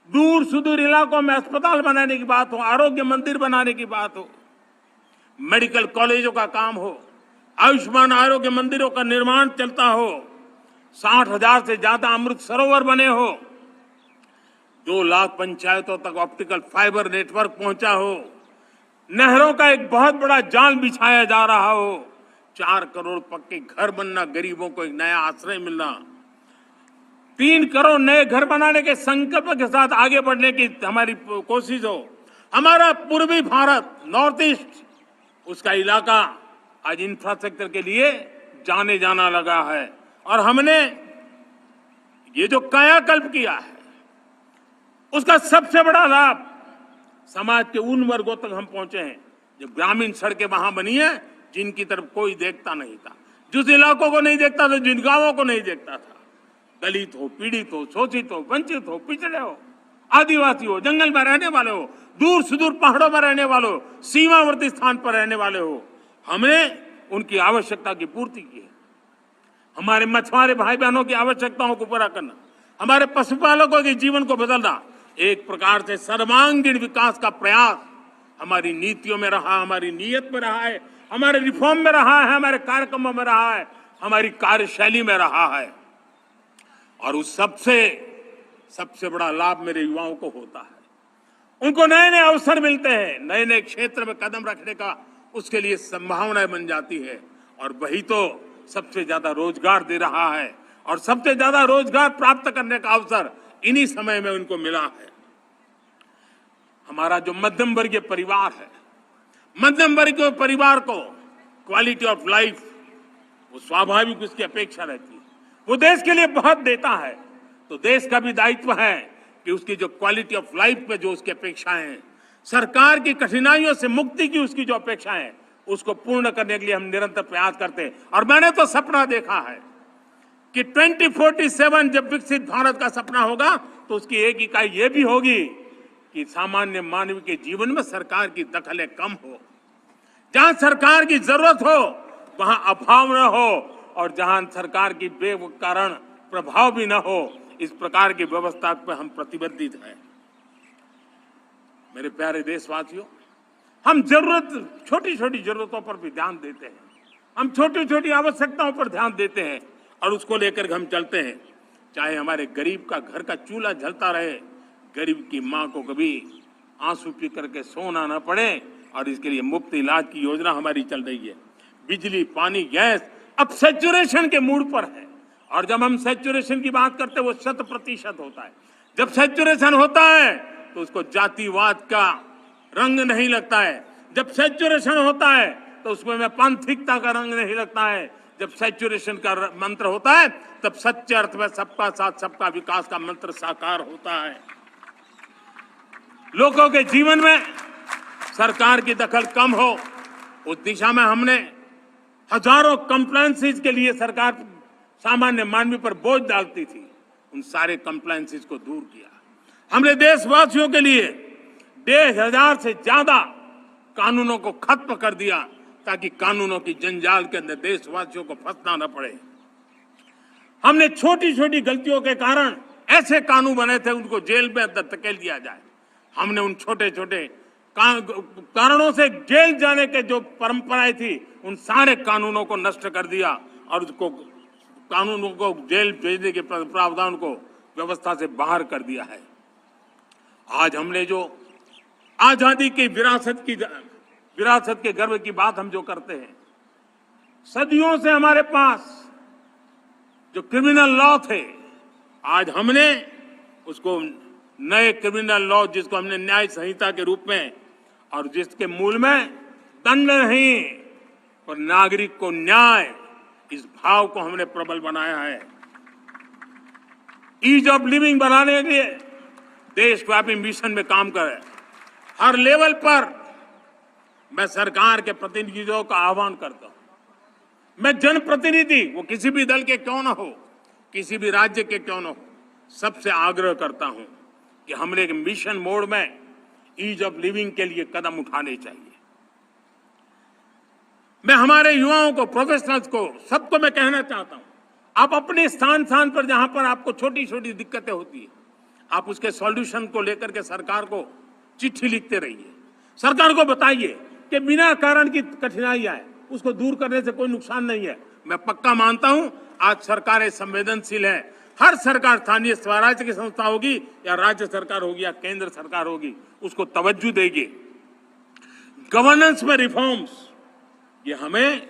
दूर सुदूर इलाकों में अस्पताल बनाने की बात हो, आरोग्य मंदिर बनाने की बात हो, मेडिकल कॉलेजों का काम हो, आयुष्मान आरोग्य मंदिरों का निर्माण चलता हो, 60,000 से ज्यादा अमृत सरोवर बने हो, 2 लाख पंचायतों तक ऑप्टिकल फाइबर नेटवर्क पहुंचा हो, नहरों का एक बहुत बड़ा जाल बिछाया जा रहा हो, 4 करोड़ पक्के घर बनना, गरीबों को एक नया आश्रय मिलना, 3 करोड़ नए घर बनाने के संकल्प के साथ आगे बढ़ने की हमारी कोशिश हो। हमारा पूर्वी भारत, नॉर्थ ईस्ट, उसका इलाका आज इंफ्रास्ट्रक्चर के लिए जाने जाना लगा है। और हमने ये जो कायाकल्प किया है, उसका सबसे बड़ा लाभ समाज के उन वर्गों तक हम पहुंचे हैं जो ग्रामीण सड़कें वहां बनी है, जिनकी तरफ कोई देखता नहीं था, जिस इलाकों को नहीं देखता था, जिन गांवों को नहीं देखता था। दलित हो, पीड़ित हो, शोषित हो, वंचित हो, पिछड़े हो, आदिवासी हो, जंगल में रहने वाले हो, दूर सुदूर पहाड़ों में रहने वाले हो, सीमावर्ती स्थान पर रहने वाले हो, हमने उनकी आवश्यकता की पूर्ति की है। हमारे मछुआरे भाई बहनों की आवश्यकताओं को पूरा करना, हमारे पशुपालकों के जीवन को बदलना, एक प्रकार से सर्वांगीण विकास का प्रयास हमारी नीतियों में रहा, हमारी नीयत में रहा है, हमारे रिफॉर्म में रहा है, हमारे कार्यक्रमों में रहा है, हमारी कार्यशैली में रहा है। और उस सबसे बड़ा लाभ मेरे युवाओं को होता है। उनको नए नए अवसर मिलते हैं, नए नए क्षेत्र में कदम रखने का उसके लिए संभावनाएं बन जाती है, और वही तो सबसे ज्यादा रोजगार दे रहा है। और सबसे ज्यादा रोजगार प्राप्त करने का अवसर इन्हीं समय में उनको मिला है। हमारा जो मध्यम वर्गीय परिवार है, मध्यम वर्गीय परिवार को क्वालिटी ऑफ लाइफ, वो स्वाभाविक उसकी अपेक्षा रहती है। वो देश के लिए बहुत देता है, तो देश का भी दायित्व है कि उसकी जो क्वालिटी ऑफ लाइफ पे जो उसकी अपेक्षाएं हैं, सरकार की कठिनाइयों से मुक्ति की उसकी जो अपेक्षाएं हैं, उसको पूर्ण करने के लिए हम निरंतर प्रयास करते हैं। और मैंने तो सपना देखा है कि 2047 जब विकसित भारत का सपना होगा, तो उसकी एक इकाई ये भी होगी कि सामान्य मानव के जीवन में सरकार की दखलें कम हो, जहां सरकार की जरूरत हो वहां अभाव न हो, और जहां सरकार की बेकारण प्रभाव भी न हो, इस प्रकार की व्यवस्था पर हम प्रतिबद्ध हैं। मेरे प्यारे देशवासियों, हम छोटी छोटी जरूरतों पर भी ध्यान देते हैं, हम छोटी छोटी आवश्यकताओं पर ध्यान देते हैं, और उसको लेकर हम चलते हैं। चाहे हमारे गरीब का घर का चूल्हा जलता रहे, गरीब की मां को कभी आंसू पी करके सोना न पड़े, और इसके लिए मुफ्त इलाज की योजना हमारी चल रही है। बिजली, पानी, गैस अब सैचुरेशन के मूड पर है, और जब हम सैचुरेशन की बात करते हैं वो 100% होता है। जब सैचुरेशन होता है तो उसको जातिवाद का रंग नहीं लगता है। जब सैचुरेशन होता है तो उसमें पांथिकता का रंग नहीं लगता है। जब सैचुरेशन का मंत्र होता है तब सच्चे अर्थ में सबका साथ सबका विकास का मंत्र साकार होता है। लोगों के जीवन में सरकार की दखल कम हो, उस दिशा में हमने हजारों कंप्लायंसेस के लिए सरकार सामान्य मानवी पर बोझ डालती थी, उन सारे कंप्लायंसेस को दूर किया। हमने देशवासियों के लिए 1,500 से ज्यादा कानूनों को खत्म कर दिया, ताकि कानूनों की जंजाल के अंदर देशवासियों को फंसना न पड़े। हमने छोटी छोटी गलतियों के कारण ऐसे कानून बने थे, उनको जेल में अंदर धकेल दिया जाए। हमने उन छोटे छोटे कारणों से जेल जाने के जो परंपराएं थी, उन सारे कानूनों को नष्ट कर दिया, और उसको कानूनों को जेल भेजने के प्रावधान को व्यवस्था से बाहर कर दिया है। आज हमने जो आजादी की विरासत के गर्व की बात हम जो करते हैं, सदियों से हमारे पास जो क्रिमिनल लॉ थे, आज हमने उसको नए क्रिमिनल लॉ, जिसको हमने न्याय संहिता के रूप में, और जिसके मूल में दंड नहीं पर नागरिक को न्याय, इस भाव को हमने प्रबल बनाया है। ईज ऑफ लिविंग बनाने के लिए देशव्यापी मिशन में काम करें। हर लेवल पर मैं सरकार के प्रतिनिधियों का आह्वान करता हूं, मैं जनप्रतिनिधि, वो किसी भी दल के क्यों न हो, किसी भी राज्य के क्यों न हो, सबसे आग्रह करता हूं कि हमने एक मिशन मोड में ईज ऑफ लिविंग के लिए कदम उठाने चाहिए। मैं हमारे युवाओं को, प्रोफेशनल्स को, सबको मैं कहना चाहता हूं, आप अपने स्थान पर जहां पर आपको छोटी छोटी दिक्कतें होती है, आप उसके सॉल्यूशन को लेकर के सरकार को चिट्ठी लिखते रहिए। सरकार को बताइए कि बिना कारण की कठिनाई आए उसको दूर करने से कोई नुकसान नहीं है। मैं पक्का मानता हूं आज सरकारें संवेदनशील है। हर सरकार, स्थानीय स्वराज्य की संस्था होगी या राज्य सरकार होगी या केंद्र सरकार होगी, उसको तवज्जो देगी। गवर्नेंस में रिफॉर्म्स, ये हमें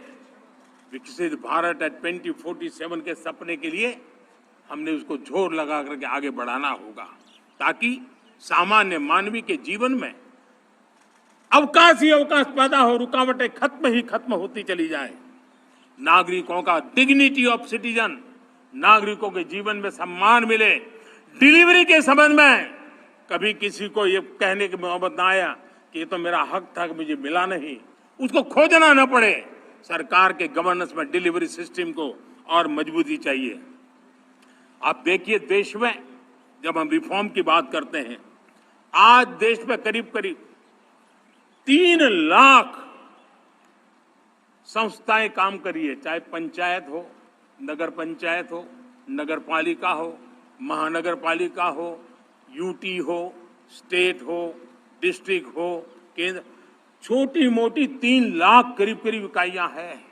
विकसित भारत 2047 के सपने के लिए हमने उसको जोर लगा करके आगे बढ़ाना होगा, ताकि सामान्य मानवी के जीवन में अवकाश ही अवकाश पैदा हो, रुकावटें खत्म होती चली जाए। नागरिकों का डिग्निटी ऑफ सिटीजन, नागरिकों के जीवन में सम्मान मिले। डिलीवरी के संबंध में कभी किसी को ये कहने की नौबत ना आया कि ये तो मेरा हक था कि मुझे मिला नहीं, उसको खोजना न पड़े। सरकार के गवर्नेंस में डिलीवरी सिस्टम को और मजबूती चाहिए। आप देखिए, देश में जब हम रिफॉर्म की बात करते हैं, आज देश में करीब 3 लाख संस्थाएं काम कर रही है, चाहे पंचायत हो, नगर पंचायत हो, नगर पालिका हो, महानगर पालिका हो, यूटी हो, स्टेट हो, डिस्ट्रिक्ट हो, केंद्र, छोटी मोटी 3 लाख करीब करीब इकाइयां हैं।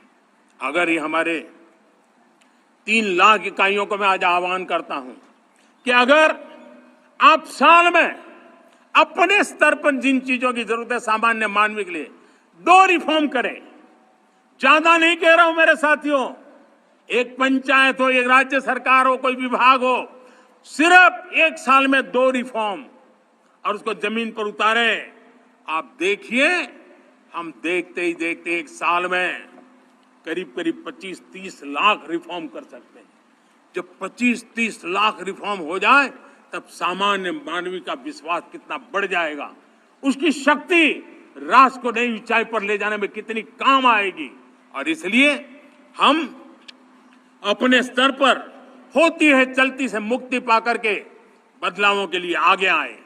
अगर ये हमारे 3 लाख इकाइयों को मैं आज आह्वान करता हूं कि अगर आप साल में अपने स्तर पर जिन चीजों की जरूरत है सामान्य मानवी के लिए 2 रिफॉर्म करें। ज्यादा नहीं कह रहा हूं मेरे साथियों, एक पंचायत हो, एक राज्य सरकार हो, कोई विभाग हो, सिर्फ 1 साल में 2 रिफॉर्म और उसको जमीन पर उतारें। आप देखिए, हम देखते ही देखते 1 साल में करीब करीब 25-30 लाख रिफॉर्म कर सकते हैं। जब 25-30 लाख रिफॉर्म हो जाए तब सामान्य मानवी का विश्वास कितना बढ़ जाएगा, उसकी शक्ति राष्ट्र को नई ऊंचाई पर ले जाने में कितनी काम आएगी। और इसलिए हम अपने स्तर पर होती है चलती से मुक्ति पाकर के बदलावों के लिए आगे आए,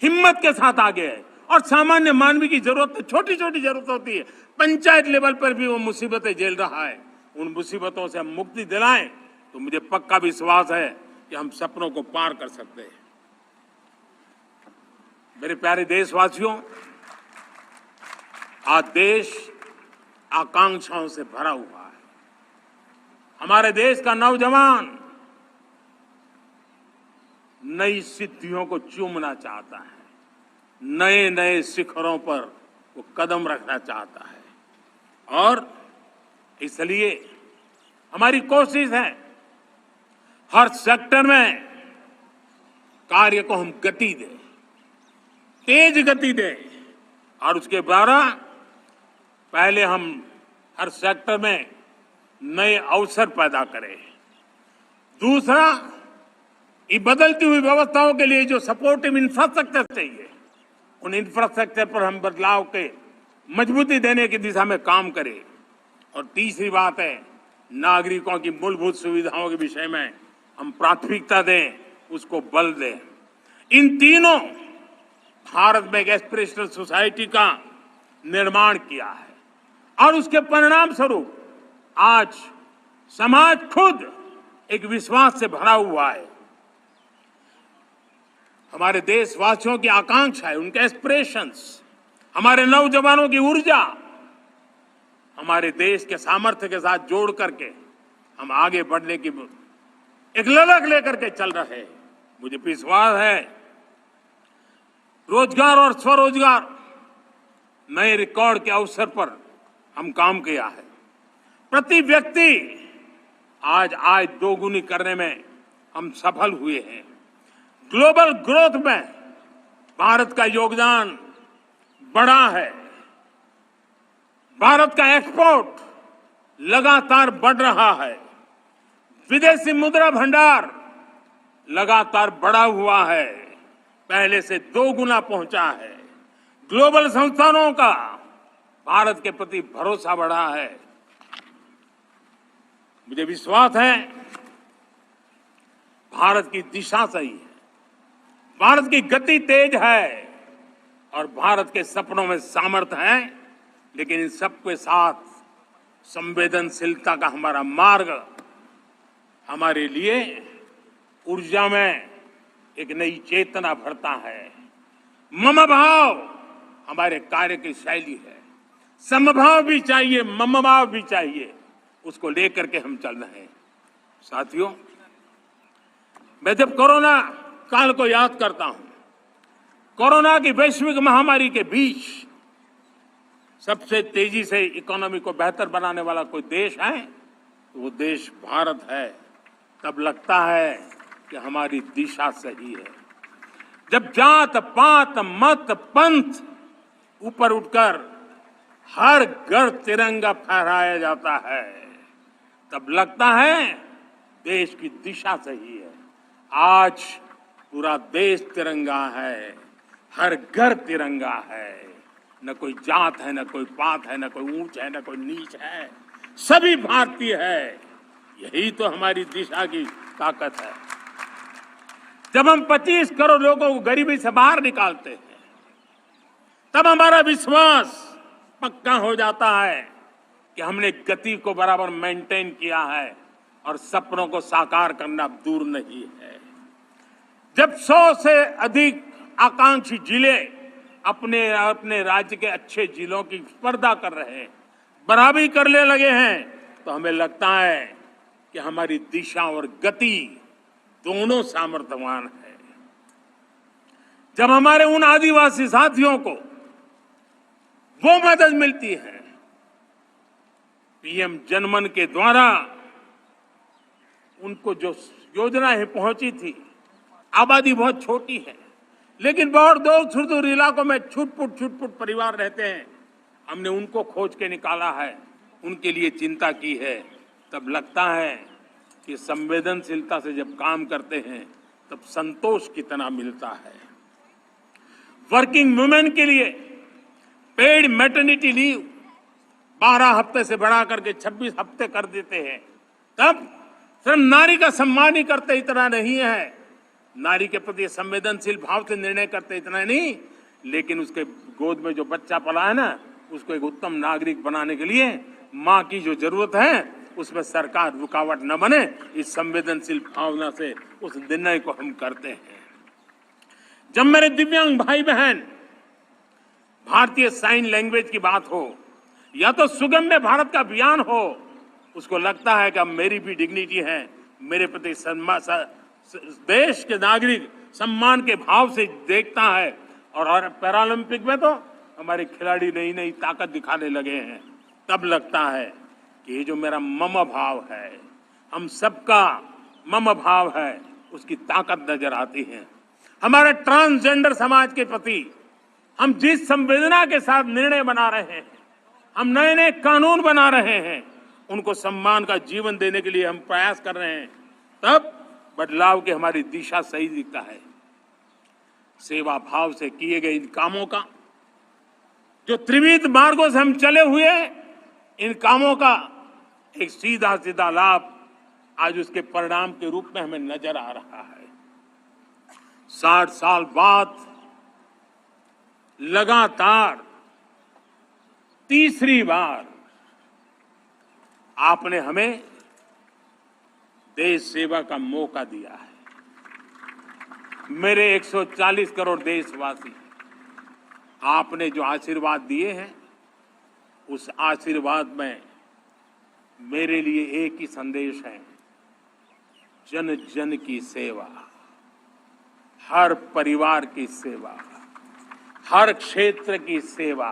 हिम्मत के साथ आगे आए। और सामान्य मानवी की जरूरत छोटी छोटी जरूरत होती है, पंचायत लेवल पर भी वो मुसीबतें झेल रहा है, उन मुसीबतों से हम मुक्ति दिलाएं तो मुझे पक्का विश्वास है कि हम सपनों को पार कर सकते हैं। मेरे प्यारे देशवासियों, आज देश आकांक्षाओं से भरा हुआ है। हमारे देश का नौजवान नई सिद्धियों को चूमना चाहता है, नए नए शिखरों पर वो कदम रखना चाहता है। और इसलिए हमारी कोशिश है हर सेक्टर में कार्य को हम गति दें, तेज गति दें। और उसके द्वारा पहले हम हर सेक्टर में नए अवसर पैदा करें। दूसरा, ये बदलती हुई व्यवस्थाओं के लिए जो सपोर्टिव इंफ्रास्ट्रक्चर चाहिए, उन इंफ्रास्ट्रक्चर पर हम बदलाव के मजबूती देने की दिशा में काम करें। और तीसरी बात है, नागरिकों की मूलभूत सुविधाओं के विषय में हम प्राथमिकता दें, उसको बल दें। इन तीनों भारत में एक एस्पिरेशनल सोसाइटी का निर्माण किया है और उसके परिणाम स्वरूप आज समाज खुद एक विश्वास से भरा हुआ है। हमारे देशवासियों की आकांक्षा है, उनके एस्पिरेशंस, हमारे नौजवानों की ऊर्जा हमारे देश के सामर्थ्य के साथ जोड़ करके हम आगे बढ़ने की एक ललक लेकर के चल रहे हैं। मुझे विश्वास है रोजगार और स्वरोजगार नए रिकॉर्ड के अवसर पर हम काम किया है। प्रति व्यक्ति आज आय दोगुनी करने में हम सफल हुए हैं। ग्लोबल ग्रोथ में भारत का योगदान बड़ा है। भारत का एक्सपोर्ट लगातार बढ़ रहा है। विदेशी मुद्रा भंडार लगातार बढ़ा हुआ है, पहले से 2 गुना पहुंचा है। ग्लोबल संस्थानों का भारत के प्रति भरोसा बढ़ा है। मुझे विश्वास है भारत की दिशा सही है, भारत की गति तेज है और भारत के सपनों में सामर्थ्य है। लेकिन इन सबके साथ संवेदनशीलता का हमारा मार्ग हमारे लिए ऊर्जा में एक नई चेतना भरता है। मम भाव हमारे कार्य की शैली है। समभाव भी चाहिए, मम भाव भी चाहिए, उसको लेकर के हम चल रहे हैं। साथियों, मैं जब कोरोना काल को याद करता हूं, कोरोना की वैश्विक महामारी के बीच सबसे तेजी से इकोनॉमी को बेहतर बनाने वाला कोई देश है तो वो देश भारत है। तब लगता है कि हमारी दिशा सही है। जब जात पात मत पंथ ऊपर उठकर हर घर तिरंगा फहराया जाता है, तब लगता है देश की दिशा सही है। आज पूरा देश तिरंगा है, हर घर तिरंगा है। न कोई जात है, न कोई पात है, न कोई ऊंच है, न कोई नीच है, सभी भारतीय है। यही तो हमारी दिशा की ताकत है। जब हम 25 करोड़ लोगों को गरीबी से बाहर निकालते हैं, तब हमारा विश्वास पक्का हो जाता है कि हमने गति को बराबर मेंटेन किया है, और सपनों को साकार करना अब दूर नहीं है। जब 100 से अधिक आकांक्षी जिले अपने अपने राज्य के अच्छे जिलों की स्पर्धा कर रहे हैं, बराबरी करने लगे हैं, तो हमें लगता है कि हमारी दिशा और गति दोनों सामर्थ्यवान है। जब हमारे उन आदिवासी साथियों को वो मदद मिलती है, पीएम जनमन के द्वारा उनको जो योजनाएं पहुंची थी, आबादी बहुत छोटी है, लेकिन बहुत दूर सुदूर इलाकों में छुटपुट परिवार रहते हैं, हमने उनको खोज के निकाला है, उनके लिए चिंता की है। तब लगता है कि संवेदनशीलता से जब काम करते हैं तब संतोष कितना मिलता है। वर्किंग वुमेन के लिए पेड मैटरनिटी लीव 12 हफ्ते से बढ़ा करके 26 हफ्ते कर देते हैं। तब सिर्फ नारी का सम्मान ही करते इतना नहीं है, नारी के प्रति संवेदनशील भाव से निर्णय करते इतना नहीं, लेकिन उसके गोद में जो बच्चा पला है ना, उसको एक उत्तम नागरिक बनाने के लिए माँ की जो जरूरत है उसमें सरकार रुकावट न बने, इस संवेदनशील भावना से उस निर्णय को हम करते हैं। जब मेरे दिव्यांग भाई बहन भारतीय साइन लैंग्वेज की बात हो या तो सुगम्य भारत का अभियान हो, उसको लगता है कि अब मेरी भी डिग्निटी है, मेरे प्रति देश के नागरिक सम्मान के भाव से देखता है। और पैरालंपिक में तो हमारे खिलाड़ी नई नई ताकत दिखाने लगे हैं। तब लगता है कि ये जो मेरा मम भाव है, हम सबका मम भाव है, उसकी ताकत नजर आती है। हमारे ट्रांसजेंडर समाज के प्रति हम जिस संवेदना के साथ निर्णय बना रहे हैं, हम नए नए कानून बना रहे हैं, उनको सम्मान का जीवन देने के लिए हम प्रयास कर रहे हैं, तब बदलाव की हमारी दिशा सही दिखता है। सेवा भाव से किए गए इन कामों का, जो त्रिविध मार्गों से हम चले हुए, इन कामों का एक सीधा सीधा लाभ आज उसके परिणाम के रूप में हमें नजर आ रहा है। 60 साल बाद लगातार तीसरी बार आपने हमें देश सेवा का मौका दिया है। मेरे 140 करोड़ देशवासी, आपने जो आशीर्वाद दिए हैं, उस आशीर्वाद में मेरे लिए एक ही संदेश है, जन जन की सेवा, हर परिवार की सेवा, हर क्षेत्र की सेवा,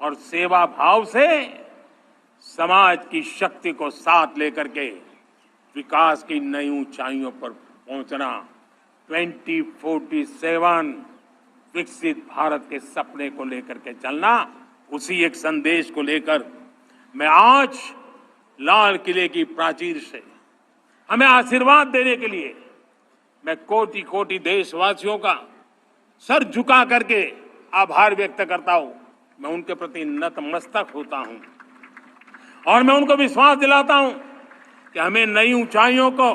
और सेवा भाव से समाज की शक्ति को साथ लेकर के विकास की नई ऊंचाइयों पर पहुंचना। 2047 विकसित भारत के सपने को लेकर के चलना, उसी एक संदेश को लेकर मैं आज लाल किले की प्राचीर से हमें आशीर्वाद देने के लिए मैं कोटि कोटि देशवासियों का सर झुका करके आभार व्यक्त करता हूं। मैं उनके प्रति नतमस्तक होता हूं और मैं उनको विश्वास दिलाता हूं कि हमें नई ऊंचाइयों को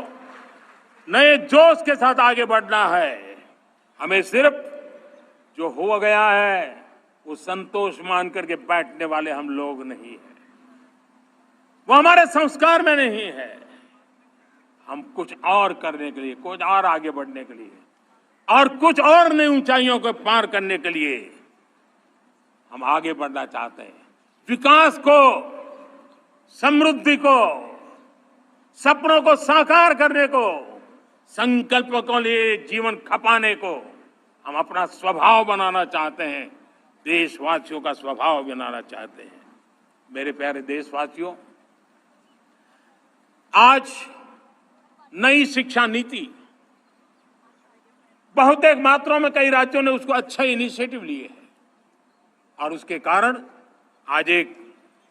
नए जोश के साथ आगे बढ़ना है। हमें सिर्फ जो हो गया है वो संतोष मान करके बैठने वाले हम लोग नहीं हैं, वो हमारे संस्कार में नहीं है। हम कुछ और करने के लिए, कुछ और आगे बढ़ने के लिए और कुछ और नई ऊंचाइयों को पार करने के लिए हम आगे बढ़ना चाहते हैं। विकास को, समृद्धि को, सपनों को साकार करने को, संकल्प को लिए जीवन खपाने को हम अपना स्वभाव बनाना चाहते हैं, देशवासियों का स्वभाव बनाना चाहते हैं। मेरे प्यारे देशवासियों, आज नई शिक्षा नीति बहुतेक मात्रा में कई राज्यों ने उसको अच्छा इनिशिएटिव लिए है और उसके कारण आज एक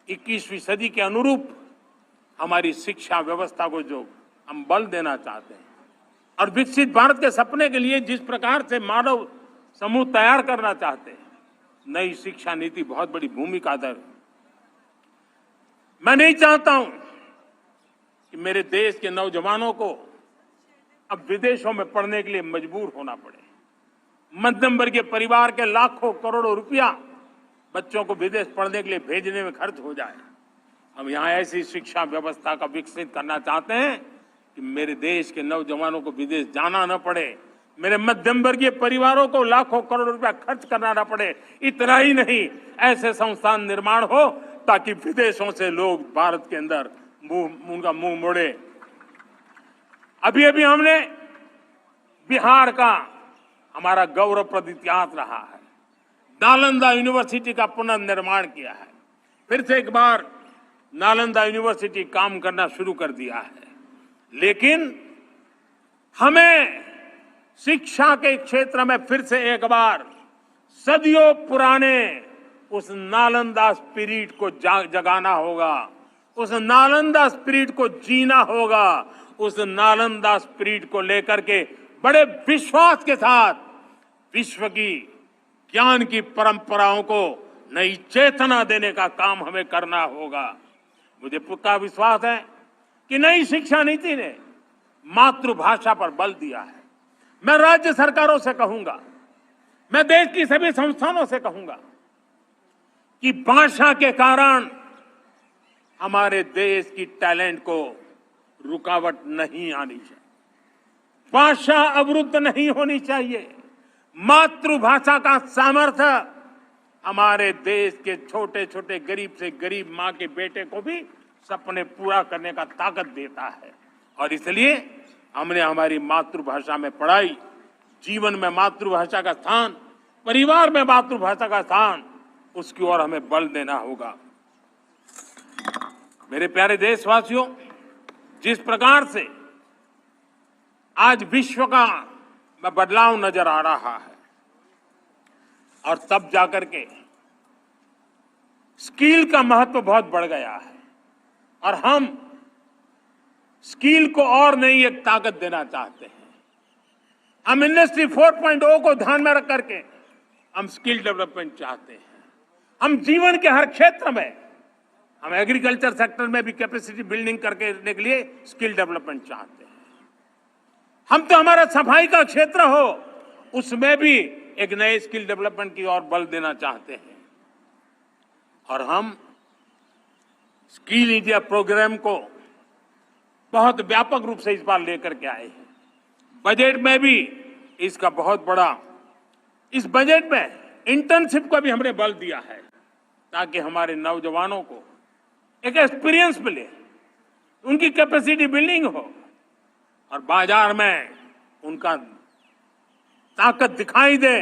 21वीं सदी के अनुरूप हमारी शिक्षा व्यवस्था को जो हम बल देना चाहते हैं और विकसित भारत के सपने के लिए जिस प्रकार से मानव समूह तैयार करना चाहते हैं, नई शिक्षा नीति बहुत बड़ी भूमिका अदा। मैं नहीं चाहता हूं कि मेरे देश के नौजवानों को अब विदेशों में पढ़ने के लिए मजबूर होना पड़े। मध्यम वर्गीय परिवार के लाखों करोड़ों रुपया बच्चों को विदेश पढ़ने के लिए भेजने में खर्च हो जाए हम यहाँ ऐसी शिक्षा व्यवस्था का विकसित करना चाहते हैं कि मेरे देश के नौजवानों को विदेश जाना न पड़े, मेरे मध्यम वर्गीय परिवारों को लाखों करोड़ रुपया खर्च करना न पड़े। इतना ही नहीं, ऐसे संस्थान निर्माण हो ताकि विदेशों से लोग भारत के अंदर उनका मुंह मोड़े। अभी अभी हमने बिहार का हमारा गौरवप्रद इतिहास रहा है, नालंदा यूनिवर्सिटी का पुनर्निर्माण किया है। फिर से एक बार नालंदा यूनिवर्सिटी काम करना शुरू कर दिया है, लेकिन हमें शिक्षा के क्षेत्र में फिर से एक बार सदियों पुराने उस नालंदा स्पिरिट को जगाना होगा, उस नालंदा स्पिरिट को जीना होगा, उस नालंदा स्पिरिट को लेकर के बड़े विश्वास के साथ विश्व की ज्ञान की परंपराओं को नई चेतना देने का काम हमें करना होगा। मुझे पक्का विश्वास है कि नई शिक्षा नीति ने मातृभाषा पर बल दिया है। मैं राज्य सरकारों से कहूंगा, मैं देश की सभी संस्थानों से कहूंगा कि भाषा के कारण हमारे देश की टैलेंट को रुकावट नहीं आनी चाहिए, भाषा अवरुद्ध नहीं होनी चाहिए। मातृभाषा का सामर्थ्य हमारे देश के छोटे छोटे गरीब से गरीब मां के बेटे को भी सपने पूरा करने का ताकत देता है। और इसलिए हमने हमारी मातृभाषा में पढ़ाई, जीवन में मातृभाषा का स्थान, परिवार में मातृभाषा का स्थान, उसकी ओर हमें बल देना होगा। मेरे प्यारे देशवासियों, जिस प्रकार से आज विश्व का बदलाव नजर आ रहा है और तब जाकर के स्किल का महत्व बहुत बढ़ गया है और हम स्किल को और नई एक ताकत देना चाहते हैं। हम इंडस्ट्री 4.0 को ध्यान में रख करके हम स्किल डेवलपमेंट चाहते हैं। हम जीवन के हर क्षेत्र में, हम एग्रीकल्चर सेक्टर में भी कैपेसिटी बिल्डिंग करने के लिए स्किल डेवलपमेंट चाहते हैं। हम तो हमारा सफाई का क्षेत्र हो, उसमें भी एक नए स्किल डेवलपमेंट की ओर बल देना चाहते हैं। और हम स्किल इंडिया प्रोग्राम को बहुत व्यापक रूप से इस बार लेकर के आए हैं। बजट में भी इसका बहुत बड़ा, इस बजट में इंटर्नशिप को भी हमने बल दिया है ताकि हमारे नौजवानों को एक एक्सपीरियंस मिले, उनकी कैपेसिटी बिल्डिंग हो और बाजार में उनका ताकत दिखाई दे।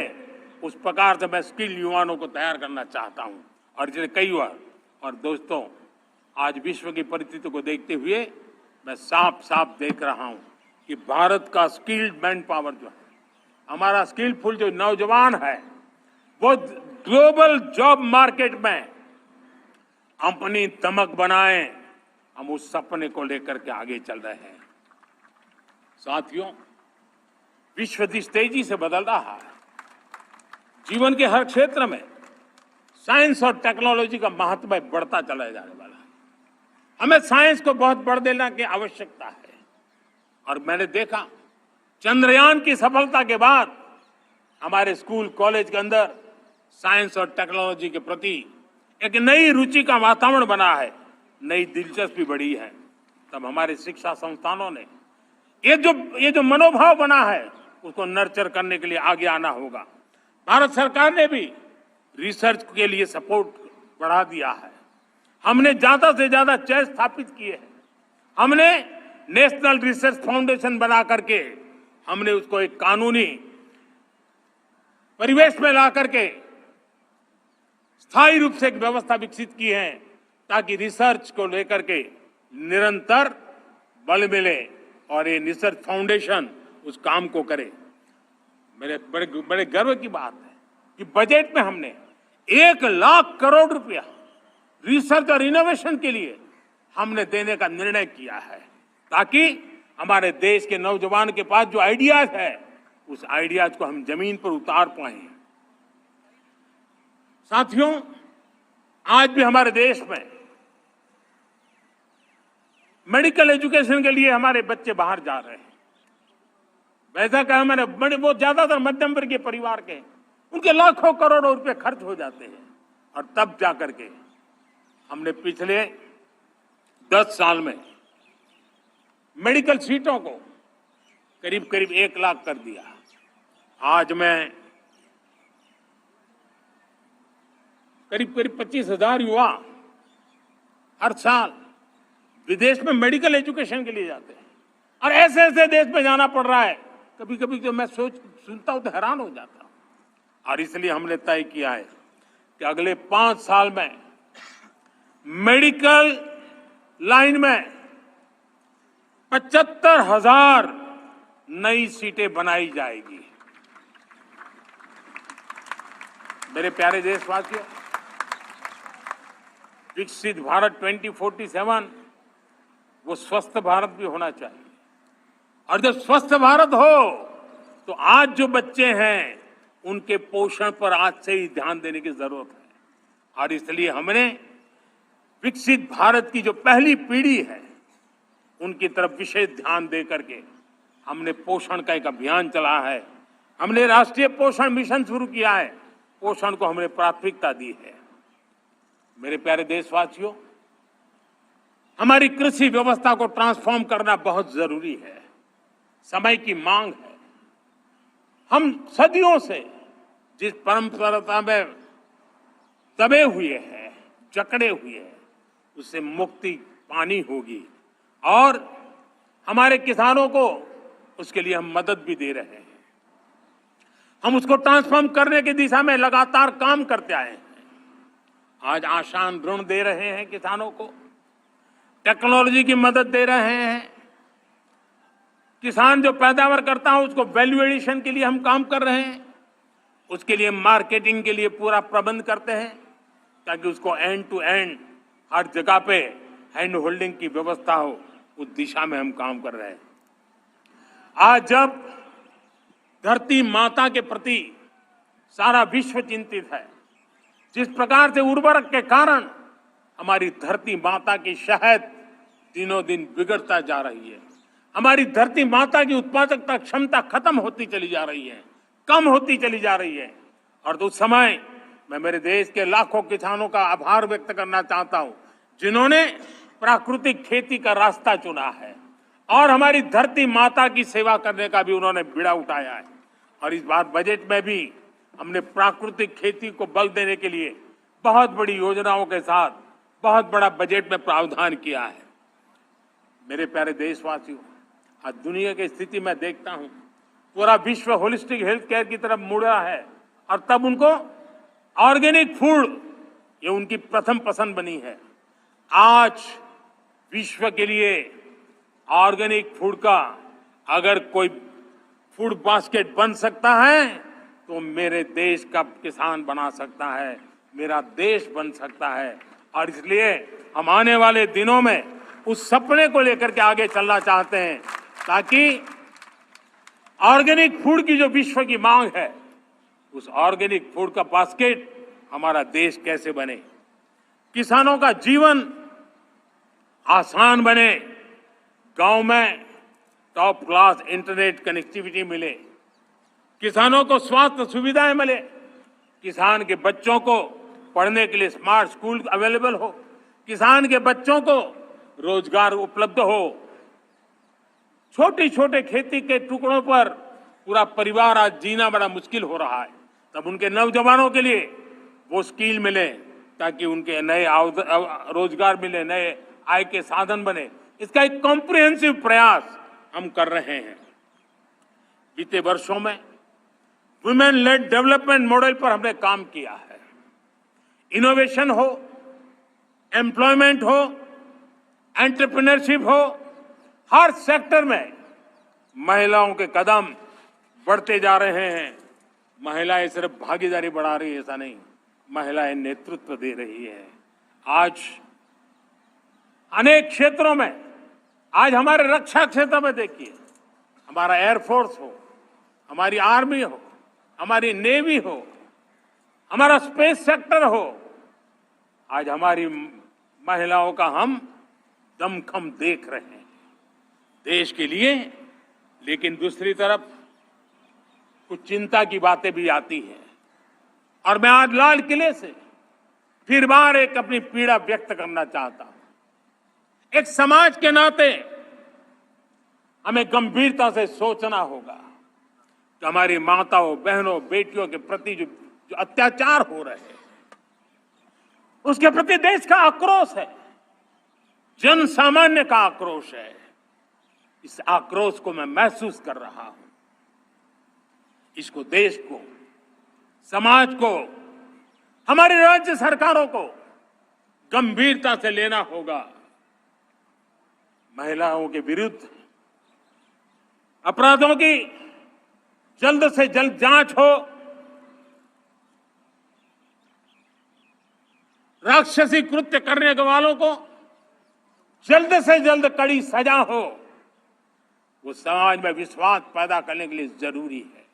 उस प्रकार से मैं स्किल युवाओं को तैयार करना चाहता हूं। और इसलिए कई बार, और दोस्तों, आज विश्व की परिस्थिति को देखते हुए मैं साफ साफ देख रहा हूं कि भारत का स्किल्ड मैन पावर जो है, हमारा स्किलफुल जो नौजवान है, वो ग्लोबल जॉब मार्केट में अपनी दमक बनाए। हम उस सपने को लेकर के आगे चल रहे हैं। साथियों, विश्व जिस तेजी से बदल रहा है, जीवन के हर क्षेत्र में साइंस और टेक्नोलॉजी का महत्व बढ़ता चला जाने वाला है। हमें साइंस को बहुत बढ़ देने की आवश्यकता है। और मैंने देखा, चंद्रयान की सफलता के बाद हमारे स्कूल कॉलेज के अंदर साइंस और टेक्नोलॉजी के प्रति एक नई रुचि का वातावरण बना है, नई दिलचस्पी बढ़ी है। तब हमारे शिक्षा संस्थानों ने ये जो मनोभाव बना है, उसको नर्चर करने के लिए आगे आना होगा। भारत सरकार ने भी रिसर्च के लिए सपोर्ट बढ़ा दिया है। हमने ज्यादा से ज्यादा चेयर स्थापित किए हैं। हमने नेशनल रिसर्च फाउंडेशन बना करके हमने उसको एक कानूनी परिवेश में ला करके स्थायी रूप से एक व्यवस्था विकसित की है ताकि रिसर्च को लेकर के निरंतर बल मिले और ये रिसर्च फाउंडेशन उस काम को करे। मेरे बड़े गर्व की बात है कि बजट में हमने 1 लाख करोड़ रुपया रिसर्च और इनोवेशन के लिए हमने देने का निर्णय किया है ताकि हमारे देश के नौजवान के पास जो आइडियाज है, उस आइडियाज को हम जमीन पर उतार पाए। साथियों, आज भी हमारे देश में मेडिकल एजुकेशन के लिए हमारे बच्चे बाहर जा रहे हैं। वैसा कहा मैंने, बहुत ज्यादातर मध्यम वर्गीय परिवार के, उनके लाखों करोड़ों रुपए खर्च हो जाते हैं। और तब जाकर के हमने पिछले 10 साल में मेडिकल सीटों को करीब करीब 1 लाख कर दिया। आज मैं करीब करीब 25,000 युवा हर साल विदेश में मेडिकल एजुकेशन के लिए जाते हैं, और ऐसे ऐसे देश में जाना पड़ रहा है, कभी कभी तो मैं सुनता हूं तो हैरान हो जाता हूं। और इसलिए हमने तय किया है कि अगले 5 साल में मेडिकल लाइन में 75,000 नई सीटें बनाई जाएगी। मेरे प्यारे देशवासियों, विकसित भारत 2047 वो स्वस्थ भारत भी होना चाहिए, और जब स्वस्थ भारत हो तो आज जो बच्चे हैं उनके पोषण पर आज से ही ध्यान देने की जरूरत है। और इसलिए हमने विकसित भारत की जो पहली पीढ़ी है उनकी तरफ विशेष ध्यान दे करके हमने पोषण का एक अभियान चला है। हमने राष्ट्रीय पोषण मिशन शुरू किया है, पोषण को हमने प्राथमिकता दी है। मेरे प्यारे देशवासियों, हमारी कृषि व्यवस्था को ट्रांसफॉर्म करना बहुत जरूरी है, समय की मांग है। हम सदियों से जिस परंपरा में दबे हुए हैं, जकड़े हुए हैं, उससे मुक्ति पानी होगी, और हमारे किसानों को उसके लिए हम मदद भी दे रहे हैं। हम उसको ट्रांसफॉर्म करने की दिशा में लगातार काम करते आए हैं। आज आसान ऋण दे रहे हैं किसानों को, टेक्नोलॉजी की मदद दे रहे हैं। किसान जो पैदावार करता है उसको वैल्यू एडिशन के लिए हम काम कर रहे हैं, उसके लिए मार्केटिंग के लिए पूरा प्रबंध करते हैं, ताकि उसको एंड टू एंड हर जगह पे हैंड होल्डिंग की व्यवस्था हो। उस दिशा में हम काम कर रहे हैं। आज जब धरती माता के प्रति सारा विश्व चिंतित है, जिस प्रकार से उर्वरक के कारण हमारी धरती माता की शहद दिनों दिन बिगड़ता जा रही है, हमारी धरती माता की उत्पादकता क्षमता खत्म होती चली जा रही है, कम होती चली जा रही है। और उस समय मैं मेरे देश के लाखों किसानों का आभार व्यक्त करना चाहता हूं, जिन्होंने प्राकृतिक खेती का रास्ता चुना है और हमारी धरती माता की सेवा करने का भी उन्होंने बीड़ा उठाया है। और इस बार बजट में भी हमने प्राकृतिक खेती को बल देने के लिए बहुत बड़ी योजनाओं के साथ बहुत बड़ा बजट में प्रावधान किया है। मेरे प्यारे देशवासियों, आज दुनिया की स्थिति में देखता हूं, पूरा विश्व होलिस्टिक हेल्थ केयर की तरफ मुड़ रहा है, और तब उनको ऑर्गेनिक फूड ये उनकी प्रथम पसंद बनी है। आज विश्व के लिए ऑर्गेनिक फूड का अगर कोई फूड बास्केट बन सकता है तो मेरे देश का किसान बना सकता है, मेरा देश बन सकता है। और इसलिए हम आने वाले दिनों में उस सपने को लेकर के आगे चलना चाहते हैं, ताकि ऑर्गेनिक फूड की जो विश्व की मांग है, उस ऑर्गेनिक फूड का बास्केट हमारा देश कैसे बने, किसानों का जीवन आसान बने, गांव में टॉप क्लास इंटरनेट कनेक्टिविटी मिले, किसानों को स्वास्थ्य सुविधाएं मिले, किसान के बच्चों को पढ़ने के लिए स्मार्ट स्कूल अवेलेबल हो, किसान के बच्चों को रोजगार उपलब्ध हो। छोटे छोटे खेती के टुकड़ों पर पूरा परिवार आज जीना बड़ा मुश्किल हो रहा है, तब उनके नौजवानों के लिए वो स्किल मिले, ताकि उनके नए रोजगार मिले, नए आय के साधन बने। इसका एक कॉम्प्रिहेंसिव प्रयास हम कर रहे हैं। बीते वर्षों में वुमेन लेड डेवलपमेंट मॉडल पर हमने काम किया है। इनोवेशन हो, एम्प्लॉयमेंट हो, एंटरप्रेन्योरशिप हो, हर सेक्टर में महिलाओं के कदम बढ़ते जा रहे हैं। महिलाएं सिर्फ भागीदारी बढ़ा रही है ऐसा नहीं, महिलाएं नेतृत्व दे रही है। आज अनेक क्षेत्रों में, आज हमारे रक्षा क्षेत्र में देखिए, हमारा एयरफोर्स हो, हमारी आर्मी हो, हमारी नेवी हो, हमारा स्पेस सेक्टर हो, आज हमारी महिलाओं का हम दमखम देख रहे हैं देश के लिए। लेकिन दूसरी तरफ कुछ चिंता की बातें भी आती हैं, और मैं आज लाल किले से फिर बार एक अपनी पीड़ा व्यक्त करना चाहता हूं। एक समाज के नाते हमें गंभीरता से सोचना होगा कि हमारी माताओं, बहनों, बेटियों के प्रति जो अत्याचार हो रहे हैं, उसके प्रति देश का आक्रोश है, जन सामान्य का आक्रोश है। इस आक्रोश को मैं महसूस कर रहा हूं। इसको देश को, समाज को, हमारी राज्य सरकारों को गंभीरता से लेना होगा। महिलाओं के विरुद्ध अपराधों की जल्द से जल्द जांच हो, राक्षसी कृत्य करने वालों को जल्द से जल्द कड़ी सजा हो, वो समाज में विश्वास पैदा करने के लिए जरूरी है।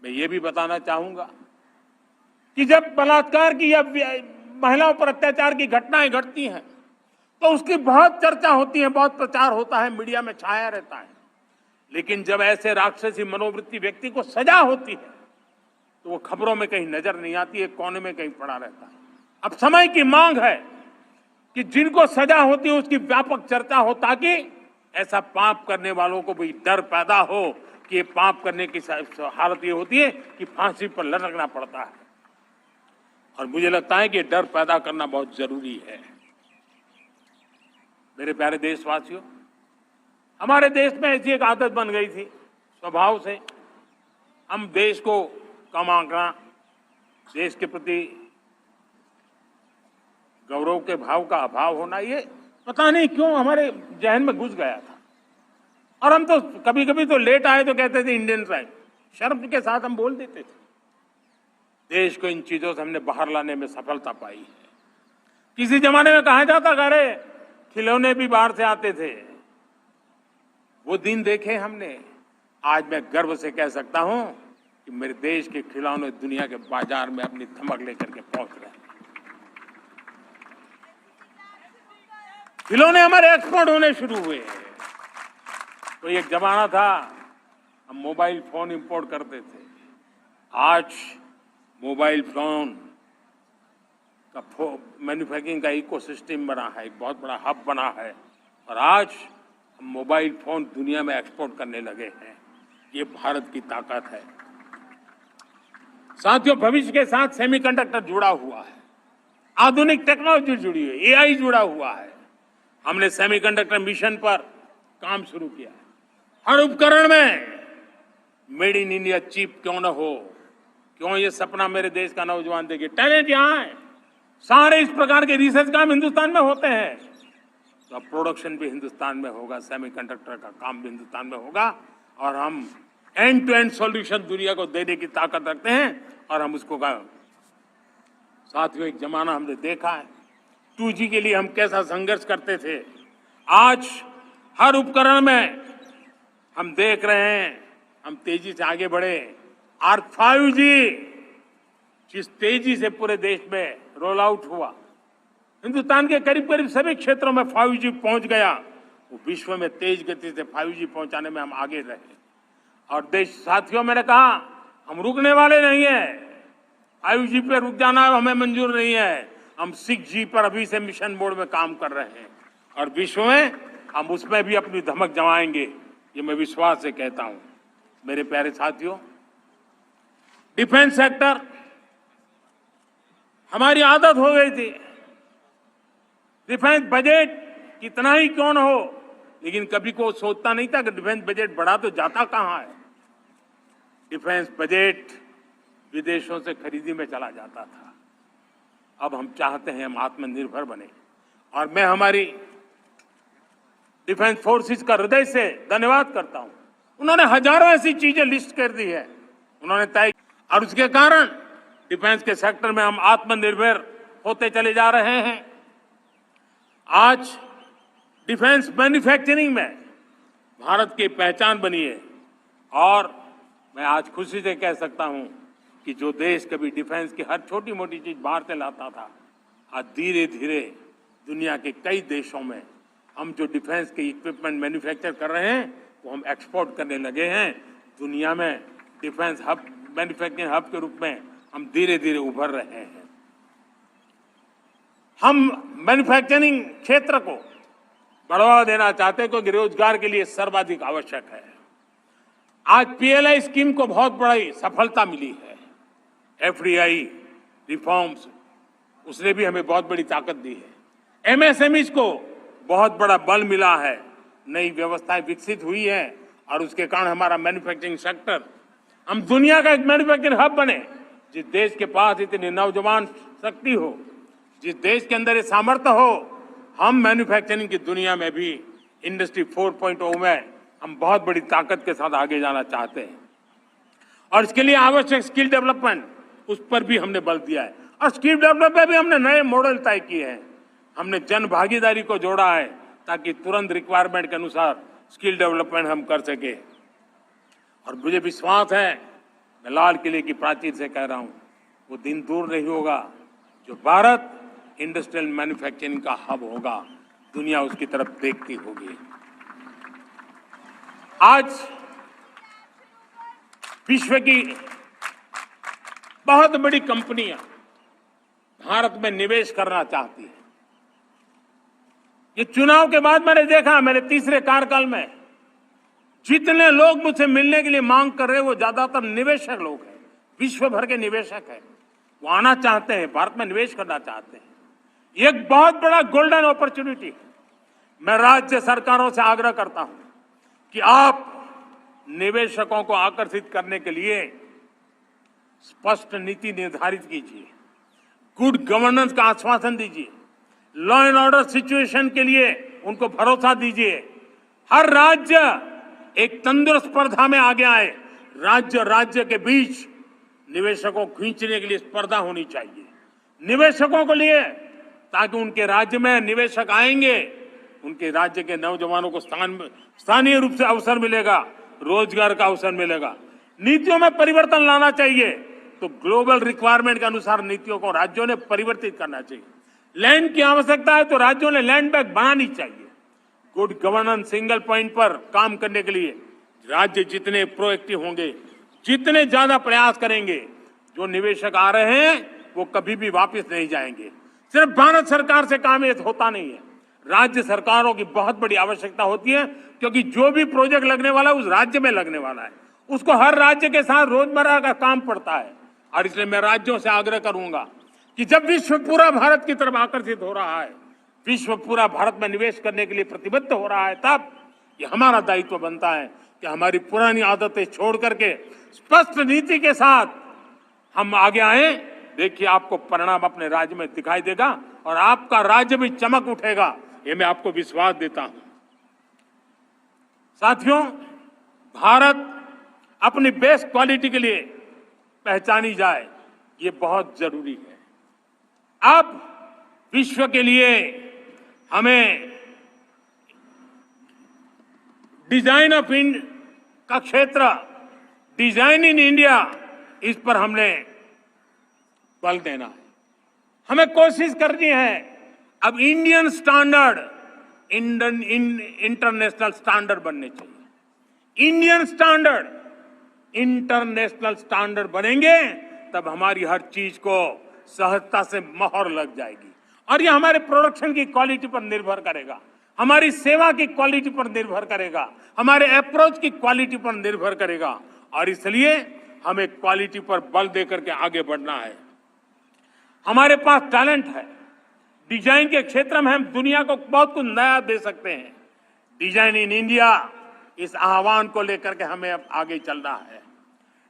मैं ये भी बताना चाहूंगा कि जब बलात्कार की या महिलाओं पर अत्याचार की घटनाएं घटती हैं तो उसकी बहुत चर्चा होती है, बहुत प्रचार होता है, मीडिया में छाया रहता है। लेकिन जब ऐसे राक्षसी मनोवृत्ति व्यक्ति को सजा होती है तो वो खबरों में कहीं नजर नहीं आती है, कोने में कहीं पड़ा रहता है। अब समय की मांग है कि जिनको सजा होती है उसकी व्यापक चर्चा हो, ताकि ऐसा पाप करने वालों को भी डर पैदा हो कि ये पाप करने की हालत ये होती है कि फांसी पर लटकना पड़ता है। और मुझे लगता है कि ये डर पैदा करना बहुत जरूरी है। मेरे प्यारे देशवासियों, हमारे देश में ऐसी एक आदत बन गई थी स्वभाव से, हम देश को कम आंकना, देश के प्रति गौरव के भाव का अभाव होना, ये पता नहीं क्यों हमारे जहन में घुस गया था। और हम तो कभी कभी तो लेट आए तो कहते थे इंडियन टाइम, शर्म के साथ हम बोल देते थे। देश को इन चीजों से हमने बाहर लाने में सफलता पाई है। किसी जमाने में कहा जाता, अरे खिलौने भी बाहर से आते थे, वो दिन देखे हमने। आज मैं गर्व से कह सकता हूं कि मेरे देश के खिलौने दुनिया के बाजार में अपनी धमक लेकर के पहुंच रहे हैं। खिलौने हमारे एक्सपोर्ट होने शुरू हुए। तो एक जमाना था हम मोबाइल फोन इंपोर्ट करते थे। आज मोबाइल फोन का मैन्युफैक्चरिंग का इकोसिस्टम बना है, एक बहुत बड़ा हब बना है, और आज हम मोबाइल फोन दुनिया में एक्सपोर्ट करने लगे हैं। ये भारत की ताकत है। साथियों, भविष्य के साथ सेमीकंडक्टर जुड़ा हुआ है, आधुनिक टेक्नोलॉजी जुड़ी हुई है, एआई जुड़ा हुआ है। हमने सेमीकंडक्टर मिशन पर काम शुरू किया है। हर उपकरण में मेड इन इंडिया चिप क्यों न हो, क्यों ये सपना मेरे देश का नौजवान देखे। टैलेंट यहाँ है, सारे इस प्रकार के रिसर्च काम हिंदुस्तान में होते हैं, तो अब प्रोडक्शन भी हिंदुस्तान में होगा, सेमीकंडक्टर का काम भी हिंदुस्तान में होगा। और हम एंड टू एंड सॉल्यूशन दुनिया को देने की ताकत रखते हैं, और हम उसको साथियों, एक जमाना हमने देखा है 2G के लिए हम कैसा संघर्ष करते थे। आज हर उपकरण में हम देख रहे हैं, हम तेजी से आगे बढ़े। और 5G जिस तेजी से पूरे देश में रोल आउट हुआ, हिंदुस्तान के करीब करीब सभी क्षेत्रों में 5G पहुंच गया। वो विश्व में तेज गति से 5G पहुंचाने में हम आगे रहे। और देश, साथियों, मैंने कहा हम रुकने वाले नहीं है। 5G पे रुक जाना हमें मंजूर नहीं है। हम 6G पर अभी से मिशन मोड में काम कर रहे हैं, और विश्व में हम उसमें भी अपनी धमक जमाएंगे, ये मैं विश्वास से कहता हूं। मेरे प्यारे साथियों, डिफेंस सेक्टर, हमारी आदत हो गई थी डिफेंस बजट कितना ही क्यों न हो, लेकिन कभी को सोचता नहीं था कि डिफेंस बजट बढ़ा तो जाता कहां है। डिफेंस बजट विदेशों से खरीदी में चला जाता था। अब हम चाहते हैं हम आत्मनिर्भर बने, और मैं हमारी डिफेंस फोर्सेस का हृदय से धन्यवाद करता हूं। उन्होंने हजारों ऐसी चीजें लिस्ट कर दी है, उन्होंने तय, और उसके कारण डिफेंस के सेक्टर में हम आत्मनिर्भर होते चले जा रहे हैं। आज डिफेंस मैन्युफैक्चरिंग में भारत की पहचान बनी है, और मैं आज खुशी से कह सकता हूं कि जो देश कभी डिफेंस की हर छोटी मोटी चीज बाहर से लाता था, आज धीरे धीरे दुनिया के कई देशों में हम जो डिफेंस के इक्विपमेंट मैन्युफैक्चर कर रहे हैं वो हम एक्सपोर्ट करने लगे हैं। दुनिया में डिफेंस हब, मैन्युफैक्चरिंग हब के रूप में हम धीरे धीरे उभर रहे हैं। हम मैन्युफैक्चरिंग क्षेत्र को बढ़ावा देना चाहते हैं क्योंकि रोजगार के लिए सर्वाधिक आवश्यक है। आज पीएलआई स्कीम को बहुत बड़ी सफलता मिली है। एफडीआई रिफॉर्म्स, उसने भी हमें बहुत बड़ी ताकत दी है। एमएसएमईज को बहुत बड़ा बल मिला है, नई व्यवस्थाएं विकसित हुई है और उसके कारण हमारा मैन्युफैक्चरिंग सेक्टर, हम दुनिया का एक मैन्युफैक्चरिंग हब बने। जिस देश के पास इतनी नौजवान शक्ति हो, जिस देश के अंदर ये सामर्थ्य हो, हम मैन्युफैक्चरिंग की दुनिया में भी इंडस्ट्री 4.0 में हम बहुत बड़ी ताकत के साथ आगे जाना चाहते हैं। और इसके लिए आवश्यक स्किल डेवलपमेंट, उस पर भी हमने बल दिया है। और स्किल डेवलपमेंट में भी हमने नए मॉडल तय किए हैं। हमने जन भागीदारी को जोड़ा है ताकि तुरंत रिक्वायरमेंट के अनुसार स्किल डेवलपमेंट हम कर सके। और मुझे विश्वास है, मैं लाल किले की प्राचीर से कह रहा हूं, वो दिन दूर नहीं होगा जो भारत इंडस्ट्रियल मैन्युफैक्चरिंग का हब होगा, दुनिया उसकी तरफ देखती होगी। आज विश्व की बहुत बड़ी कंपनियां भारत में निवेश करना चाहती हैं। ये चुनाव के बाद मैंने देखा, मेरे तीसरे कार्यकाल में जितने लोग मुझसे मिलने के लिए मांग कर रहे हैं वो ज्यादातर निवेशक लोग हैं, विश्व भर के निवेशक हैं। वो आना चाहते हैं, भारत में निवेश करना चाहते हैं। ये एक बहुत बड़ा गोल्डन अपॉर्चुनिटी है। मैं राज्य सरकारों से आग्रह करता हूं कि आप निवेशकों को आकर्षित करने के लिए स्पष्ट नीति निर्धारित कीजिए, गुड गवर्नेंस का आश्वासन दीजिए, लॉ एंड ऑर्डर सिचुएशन के लिए उनको भरोसा दीजिए। हर राज्य एक तंदुरुस्त स्पर्धा में आगे आए। राज्य राज्य के बीच निवेशकों को खींचने के लिए स्पर्धा होनी चाहिए, निवेशकों को लिए, ताकि उनके राज्य में निवेशक आएंगे, उनके राज्य के नौजवानों को स्थानीय रूप से अवसर मिलेगा, रोजगार का अवसर मिलेगा। नीतियों में परिवर्तन लाना चाहिए तो ग्लोबल रिक्वायरमेंट के अनुसार नीतियों को राज्यों ने परिवर्तित करना चाहिए। लैंड की आवश्यकता है तो राज्यों ने लैंड बैंक बनानी चाहिए। गुड गवर्नेंस सिंगल पॉइंट पर काम करने के लिए राज्य जितने प्रोएक्टिव होंगे, जितने ज्यादा प्रयास करेंगे, जो निवेशक आ रहे हैं वो कभी भी वापस नहीं जाएंगे। सिर्फ भारत सरकार से काम ये होता नहीं है, राज्य सरकारों की बहुत बड़ी आवश्यकता होती है, क्योंकि जो भी प्रोजेक्ट लगने वाला है उस राज्य में लगने वाला है, उसको हर राज्य के साथ रोजमर्रा का काम पड़ता है। और इसलिए मैं राज्यों से आग्रह करूंगा कि जब विश्व पूरा भारत की तरफ आकर्षित हो रहा है, विश्व पूरा भारत में निवेश करने के लिए प्रतिबद्ध हो रहा है, तब ये हमारा दायित्व बनता है कि हमारी पुरानी आदतें छोड़ करके स्पष्ट नीति के साथ हम आगे आए। देखिए, आपको परिणाम अपने राज्य में दिखाई देगा और आपका राज्य भी चमक उठेगा, ये मैं आपको विश्वास देता हूं। साथियों, भारत अपनी बेस्ट क्वालिटी के लिए पहचानी जाए, ये बहुत जरूरी है। अब विश्व के लिए हमें डिजाइन ऑफ इंडिया का क्षेत्र, डिजाइन इन इंडिया, इस पर हमने बल देना है। हमें कोशिश करनी है अब इंडियन स्टैंडर्ड इंटरनेशनल स्टैंडर्ड बनने चाहिए। इंडियन स्टैंडर्ड इंटरनेशनल स्टैंडर्ड बनेंगे तब हमारी हर चीज को सहजता से मोहर लग जाएगी और ये हमारे प्रोडक्शन की क्वालिटी पर निर्भर करेगा, हमारी सेवा की क्वालिटी पर निर्भर करेगा, हमारे अप्रोच की क्वालिटी पर निर्भर करेगा। और इसलिए हमें क्वालिटी पर बल देकर के आगे बढ़ना है। हमारे पास टैलेंट है, डिजाइन के क्षेत्र में हम दुनिया को बहुत कुछ नया दे सकते हैं। डिजाइन इन इंडिया, इस आह्वान को लेकर के हमें अब आगे चलना है।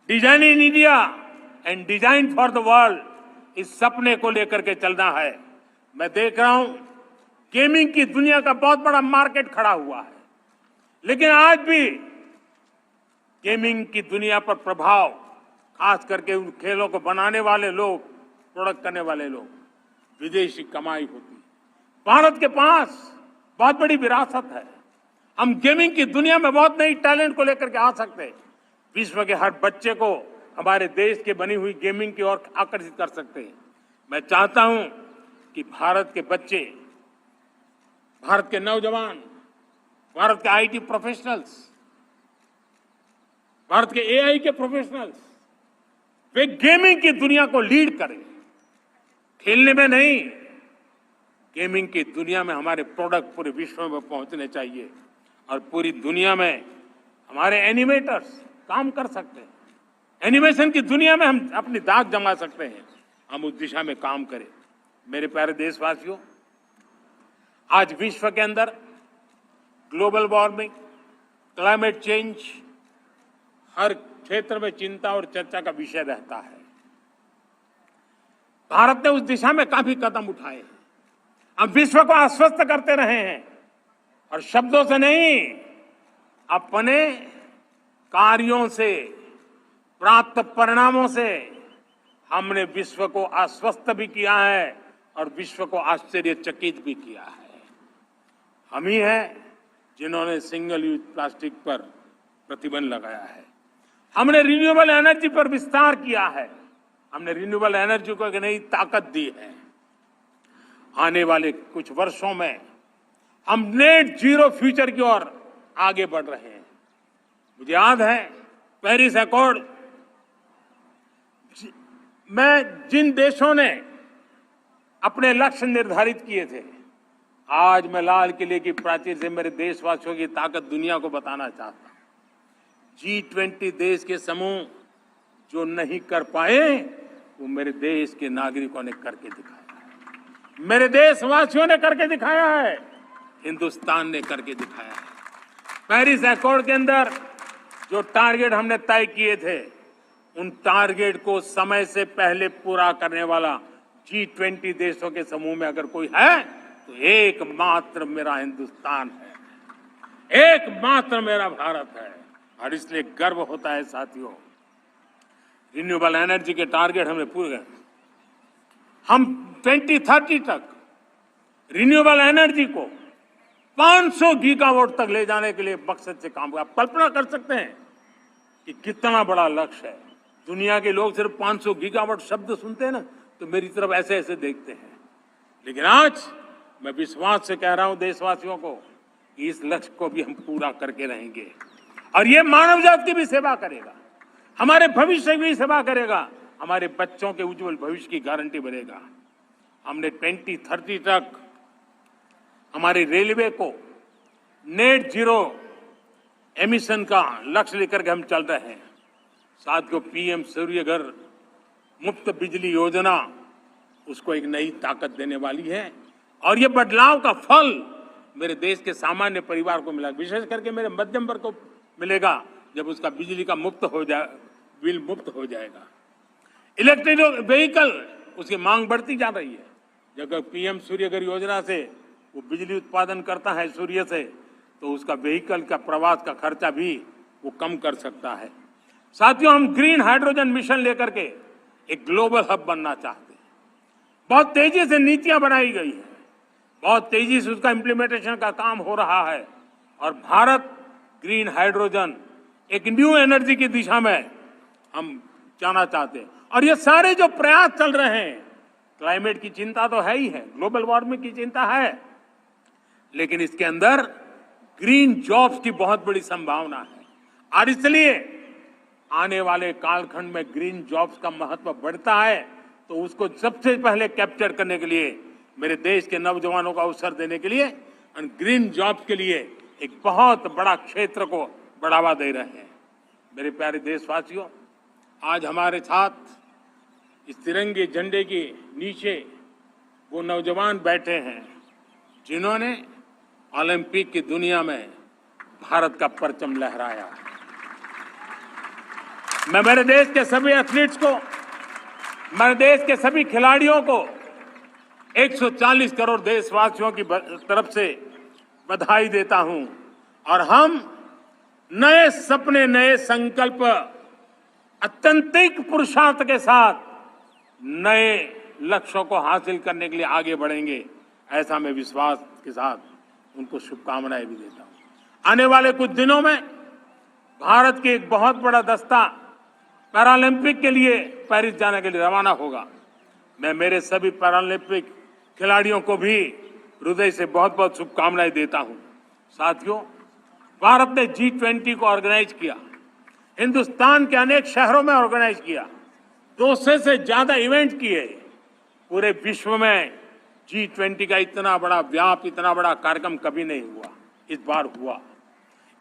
Design in India and design for the world, इस सपने को लेकर के चलना है। मैं देख रहा हूं गेमिंग की दुनिया का बहुत बड़ा मार्केट खड़ा हुआ है, लेकिन आज भी गेमिंग की दुनिया पर प्रभाव, खास करके उन खेलों को बनाने वाले लोग, प्रोडक्ट करने वाले लोग, विदेशी कमाई होती है। भारत के पास बहुत बड़ी विरासत है, हम गेमिंग की दुनिया में बहुत नई टैलेंट को लेकर के आ सकते हैं। विश्व के हर बच्चे को हमारे देश की बनी हुई गेमिंग की ओर आकर्षित कर सकते हैं। मैं चाहता हूं कि भारत के बच्चे, भारत के नौजवान, भारत के आईटी प्रोफेशनल्स, भारत के एआई के प्रोफेशनल्स, वे गेमिंग की दुनिया को लीड करें। खेलने में नहीं, गेमिंग की दुनिया में हमारे प्रोडक्ट पूरे विश्व में पहुंचने चाहिए और पूरी दुनिया में हमारे एनिमेटर्स काम कर सकते हैं। एनिमेशन की दुनिया में हम अपनी दाग जमा सकते हैं। हम उस दिशा में काम करें। मेरे प्यारे देशवासियों, आज विश्व के अंदर ग्लोबल वार्मिंग, क्लाइमेट चेंज हर क्षेत्र में चिंता और चर्चा का विषय रहता है। भारत ने उस दिशा में काफी कदम उठाए हैं। हम विश्व को आश्वस्त करते रहे हैं और शब्दों से नहीं, अपने कार्यों से, प्राप्त परिणामों से हमने विश्व को आश्वस्त भी किया है और विश्व को आश्चर्यचकित भी किया है। हम ही हैं जिन्होंने सिंगल यूज प्लास्टिक पर प्रतिबंध लगाया है। हमने रिन्यूएबल एनर्जी पर विस्तार किया है। हमने रिन्यूएबल एनर्जी को एक नई ताकत दी है। आने वाले कुछ वर्षों में हम नेट जीरो फ्यूचर की ओर आगे बढ़ रहे हैं। मुझे याद है पेरिस एकॉर्ड में जिन देशों ने अपने लक्ष्य निर्धारित किए थे, आज मैं लाल किले की प्राचीर से मेरे देशवासियों की ताकत दुनिया को बताना चाहता हूं। G20 देश के समूह जो नहीं कर पाए वो मेरे देश के नागरिकों ने करके दिखाया है। मेरे देशवासियों ने करके दिखाया है। हिंदुस्तान ने करके दिखाया है। पेरिस एकॉर्ड के अंदर जो टारगेट हमने तय किए थे, उन टारगेट को समय से पहले पूरा करने वाला G20 देशों के समूह में अगर कोई है तो एकमात्र मेरा हिंदुस्तान है, एकमात्र मेरा भारत है। और इसलिए गर्व होता है साथियों। रिन्यूएबल एनर्जी के टारगेट हमने पूरे किए। हम 2030 तक रिन्यूएबल एनर्जी को 500 गीगावाट तक ले जाने के लिए मकसद से काम कर। आप कल्पना कर सकते हैं कि कितना बड़ा लक्ष्य है। दुनिया के लोग सिर्फ 500 गीगावाट शब्द सुनते हैं ना तो मेरी तरफ ऐसे ऐसे देखते हैं। लेकिन आज मैं विश्वास से कह रहा हूं देशवासियों को कि इस लक्ष्य को भी हम पूरा करके रहेंगे और ये मानव जाति की भी सेवा करेगा, हमारे भविष्य की भी सेवा करेगा, हमारे बच्चों के उज्जवल भविष्य की गारंटी बनेगा। हमने 2030 तक हमारे रेलवे को नेट जीरो एमिशन का लक्ष्य लेकर के हम चल रहे हैं। साथियों, पीएम सूर्य घर मुफ्त बिजली योजना उसको एक नई ताकत देने वाली है और ये बदलाव का फल मेरे देश के सामान्य परिवार को मिला, विशेष करके मेरे मध्यम वर्ग को मिलेगा जब उसका बिजली का बिल मुक्त हो जाएगा। इलेक्ट्रिक व्हीकल उसकी मांग बढ़ती जा रही है। जब पीएम सूर्य घर योजना से वो बिजली उत्पादन करता है सूर्य से, तो उसका व्हीकल का प्रवास का खर्चा भी वो कम कर सकता है। साथियों, हम ग्रीन हाइड्रोजन मिशन लेकर के एक ग्लोबल हब बनना चाहते हैं। बहुत तेजी से नीतियां बनाई गई है, बहुत तेजी से उसका इम्प्लीमेंटेशन का काम हो रहा है और भारत ग्रीन हाइड्रोजन एक न्यू एनर्जी की दिशा में हम जाना चाहते हैं। और ये सारे जो प्रयास चल रहे हैं, क्लाइमेट की चिंता तो है ही है, ग्लोबल वार्मिंग की चिंता है, लेकिन इसके अंदर ग्रीन जॉब्स की बहुत बड़ी संभावना है और इसलिए आने वाले कालखंड में ग्रीन जॉब्स का महत्व बढ़ता है। तो उसको सबसे पहले कैप्चर करने के लिए मेरे देश के नौजवानों को अवसर देने के लिए और ग्रीन जॉब्स के लिए एक बहुत बड़ा क्षेत्र को बढ़ावा दे रहे हैं। मेरे प्यारे देशवासियों, आज हमारे साथ इस तिरंगे झंडे के नीचे वो नौजवान बैठे हैं जिन्होंने ओलंपिक की दुनिया में भारत का परचम लहराया। मैं मेरे देश के सभी एथलीट्स को, मेरे देश के सभी खिलाड़ियों को 140 करोड़ देशवासियों की तरफ से बधाई देता हूं और हम नए सपने, नए संकल्प, अत्यंतिक पुरुषार्थ के साथ नए लक्ष्यों को हासिल करने के लिए आगे बढ़ेंगे। ऐसा मैं विश्वास के साथ उनको शुभकामनाएं भी देता हूं। आने वाले कुछ दिनों में भारत के एक बहुत बड़ा दस्ता पैरालंपिक के लिए पेरिस जाने के लिए रवाना होगा। मैं मेरे सभी पैरालंपिक खिलाड़ियों को भी हृदय से बहुत बहुत शुभकामनाएं देता हूं। साथियों, भारत ने G20 को ऑर्गेनाइज किया, हिंदुस्तान के अनेक शहरों में ऑर्गेनाइज किया, 200 से ज्यादा इवेंट किए। पूरे विश्व में G20 का इतना बड़ा व्याप, इतना बड़ा कार्यक्रम कभी नहीं हुआ, इस बार हुआ।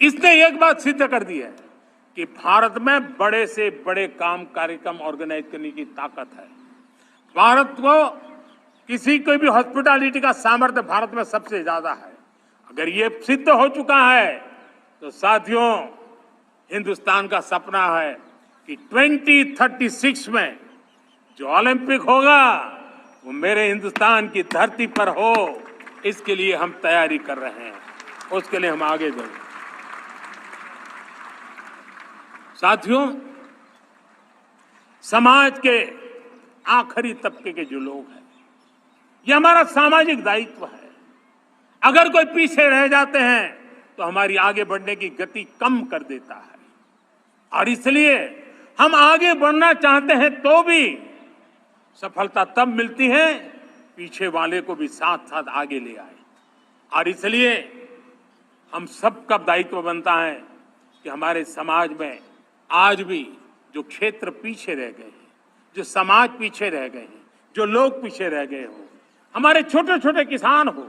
इसने एक बात सिद्ध कर दी है कि भारत में बड़े से बड़े कार्यक्रम ऑर्गेनाइज करने की ताकत है। भारत को किसी कोई भी हॉस्पिटैलिटी का सामर्थ्य भारत में सबसे ज्यादा है। अगर ये सिद्ध हो चुका है तो साथियों, हिंदुस्तान का सपना है कि 2036 में जो ओलंपिक होगा वो मेरे हिंदुस्तान की धरती पर हो। इसके लिए हम तैयारी कर रहे हैं, उसके लिए हम आगे बढ़ेंगे। साथियों, समाज के आखिरी तबके के जो लोग हैं, ये हमारा सामाजिक दायित्व है। अगर कोई पीछे रह जाते हैं तो हमारी आगे बढ़ने की गति कम कर देता है, और इसलिए हम आगे बढ़ना चाहते हैं तो भी सफलता तब मिलती है पीछे वाले को भी साथ साथ आगे ले आए। और इसलिए हम सबका दायित्व बनता है कि हमारे समाज में आज भी जो क्षेत्र पीछे रह गए हैं, जो समाज पीछे रह गए हैं, जो लोग पीछे रह गए हो, हमारे छोटे छोटे किसान हो,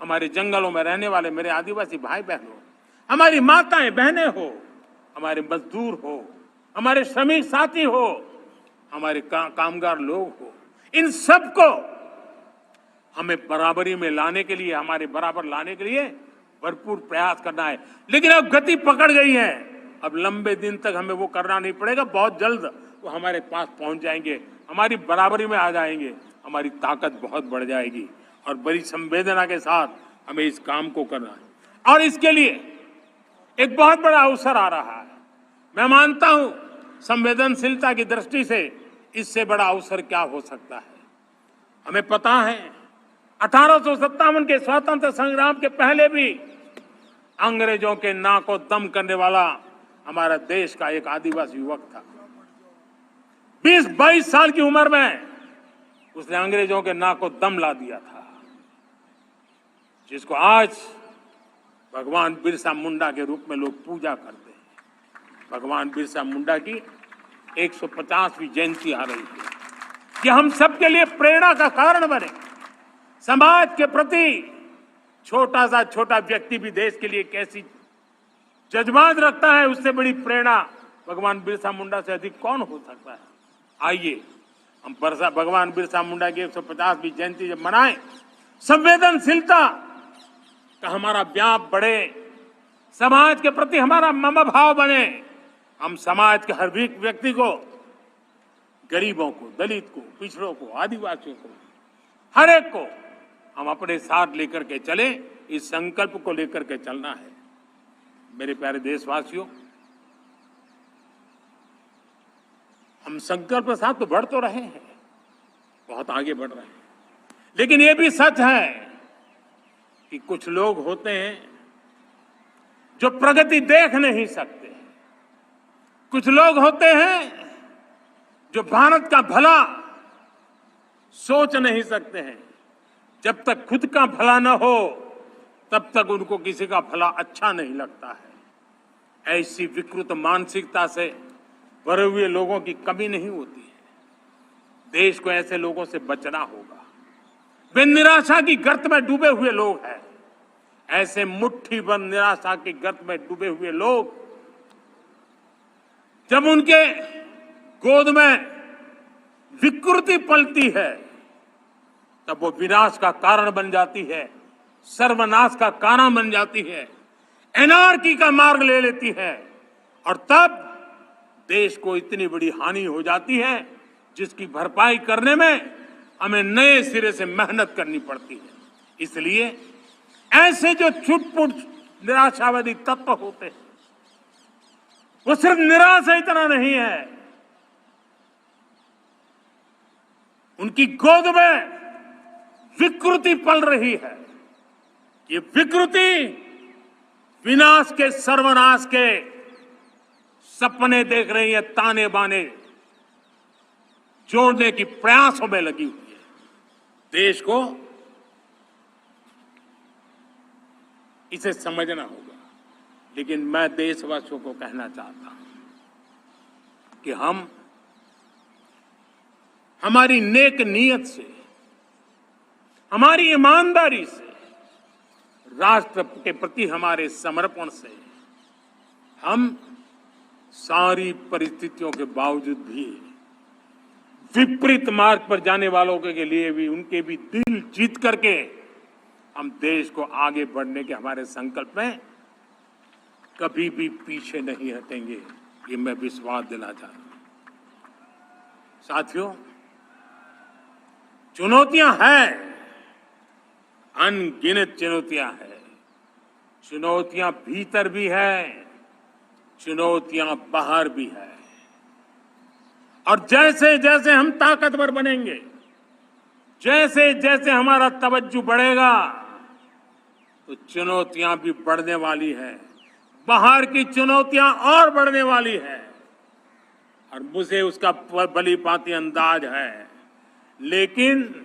हमारे जंगलों में रहने वाले मेरे आदिवासी भाई बहन हो, हमारी माताएं बहनें हो, हमारे मजदूर हो, हमारे श्रमिक साथी हो, हमारे कामगार लोग हो, इन सबको हमें बराबरी में लाने के लिए, हमारे बराबर लाने के लिए भरपूर प्रयास करना है। लेकिन अब गति पकड़ गई है, अब लंबे दिन तक हमें वो करना नहीं पड़ेगा। बहुत जल्द वो हमारे पास पहुंच जाएंगे, हमारी बराबरी में आ जाएंगे, हमारी ताकत बहुत बढ़ जाएगी और बड़ी संवेदना के साथ हमें इस काम को करना है। और इसके लिए एक बहुत बड़ा अवसर आ रहा है। मैं मानता हूं संवेदनशीलता की दृष्टि से इससे बड़ा अवसर क्या हो सकता है। हमें पता है 1857 के स्वतंत्र संग्राम के पहले भी अंग्रेजों के नाक को दम करने वाला हमारा देश का एक आदिवासी युवक था। 20-22 साल की उम्र में उसने अंग्रेजों के नाक को दम ला दिया था, जिसको आज भगवान बिरसा मुंडा के रूप में लोग पूजा करते हैं। भगवान बिरसा मुंडा की 150वीं जयंती आ रही है। कि हम सबके लिए प्रेरणा का कारण बने। समाज के प्रति छोटा सा छोटा व्यक्ति भी देश के लिए कैसी जज्बात रखता है, उससे बड़ी प्रेरणा भगवान बिरसा मुंडा से अधिक कौन हो सकता है। आइए हम भगवान बिरसा मुंडा की 150वीं जयंती जब मनाएं, संवेदनशीलता का हमारा व्याप बढ़े, समाज के प्रति हमारा ममभाव बने। हम समाज के हर व्यक्ति को, गरीबों को, दलित को, पिछड़ों को, आदिवासियों को, हर एक को हम अपने साथ लेकर के चले। इस संकल्प को लेकर के चलना है। मेरे प्यारे देशवासियों, हम संकल्प के साथ तो बढ़ तो रहे हैं, बहुत आगे बढ़ रहे हैं, लेकिन ये भी सच है कि कुछ लोग होते हैं जो प्रगति देख नहीं सकते। कुछ लोग होते हैं जो भारत का भला सोच नहीं सकते हैं। जब तक खुद का भला न हो तब तक उनको किसी का भला अच्छा नहीं लगता है। ऐसी विकृत मानसिकता से भरे हुए लोगों की कमी नहीं होती है। देश को ऐसे लोगों से बचना होगा। वे निराशा की गर्त में डूबे हुए लोग हैं। ऐसे मुट्ठी भर निराशा की गर्त में डूबे हुए लोग, जब उनके गोद में विकृति पलती है तब वो विनाश का कारण बन जाती है, सर्वनाश का कारण बन जाती है, एनार्की का मार्ग ले लेती है, और तब देश को इतनी बड़ी हानि हो जाती है जिसकी भरपाई करने में हमें नए सिरे से मेहनत करनी पड़ती है। इसलिए ऐसे जो छुटपुट निराशावादी तत्व होते हैं, वो सिर्फ निराशा इतना नहीं है, उनकी गोद में विकृति पल रही है। ये विकृति विनाश के, सर्वनाश के सपने देख रही है, ताने बाने जोड़ने की प्रयासों में लगी हुई है। देश को इसे समझना होगा। लेकिन मैं देशवासियों को कहना चाहता हूं कि हम हमारी नेक नीयत से, हमारी ईमानदारी से, राष्ट्र के प्रति हमारे समर्पण से हम सारी परिस्थितियों के बावजूद भी विपरीत मार्ग पर जाने वालों के लिए भी उनके भी दिल जीत करके हम देश को आगे बढ़ने के हमारे संकल्प में कभी भी पीछे नहीं हटेंगे, ये मैं विश्वास दिला चाहता हूं। साथियों, चुनौतियां हैं, अनगिनत चुनौतियां हैं। चुनौतियां भीतर भी है, चुनौतियां बाहर भी है। और जैसे जैसे हम ताकतवर बनेंगे, जैसे जैसे हमारा तवज्जो बढ़ेगा, तो चुनौतियां भी बढ़ने वाली है, बाहर की चुनौतियां और बढ़ने वाली है। और मुझे उसका भली भांति अंदाज है, लेकिन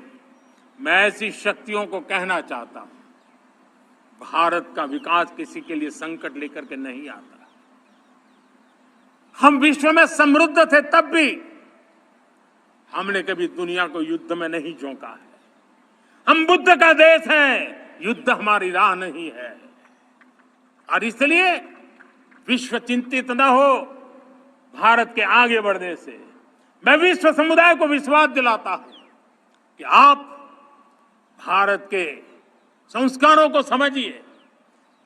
मैं ऐसी शक्तियों को कहना चाहता हूं, भारत का विकास किसी के लिए संकट लेकर के नहीं आता। हम विश्व में समृद्ध थे, तब भी हमने कभी दुनिया को युद्ध में नहीं झोंका है। हम बुद्ध का देश है, युद्ध हमारी राह नहीं है। और इसलिए विश्व चिंतित न हो भारत के आगे बढ़ने से। मैं विश्व समुदाय को विश्वास दिलाता हूं कि आप भारत के संस्कारों को समझिए,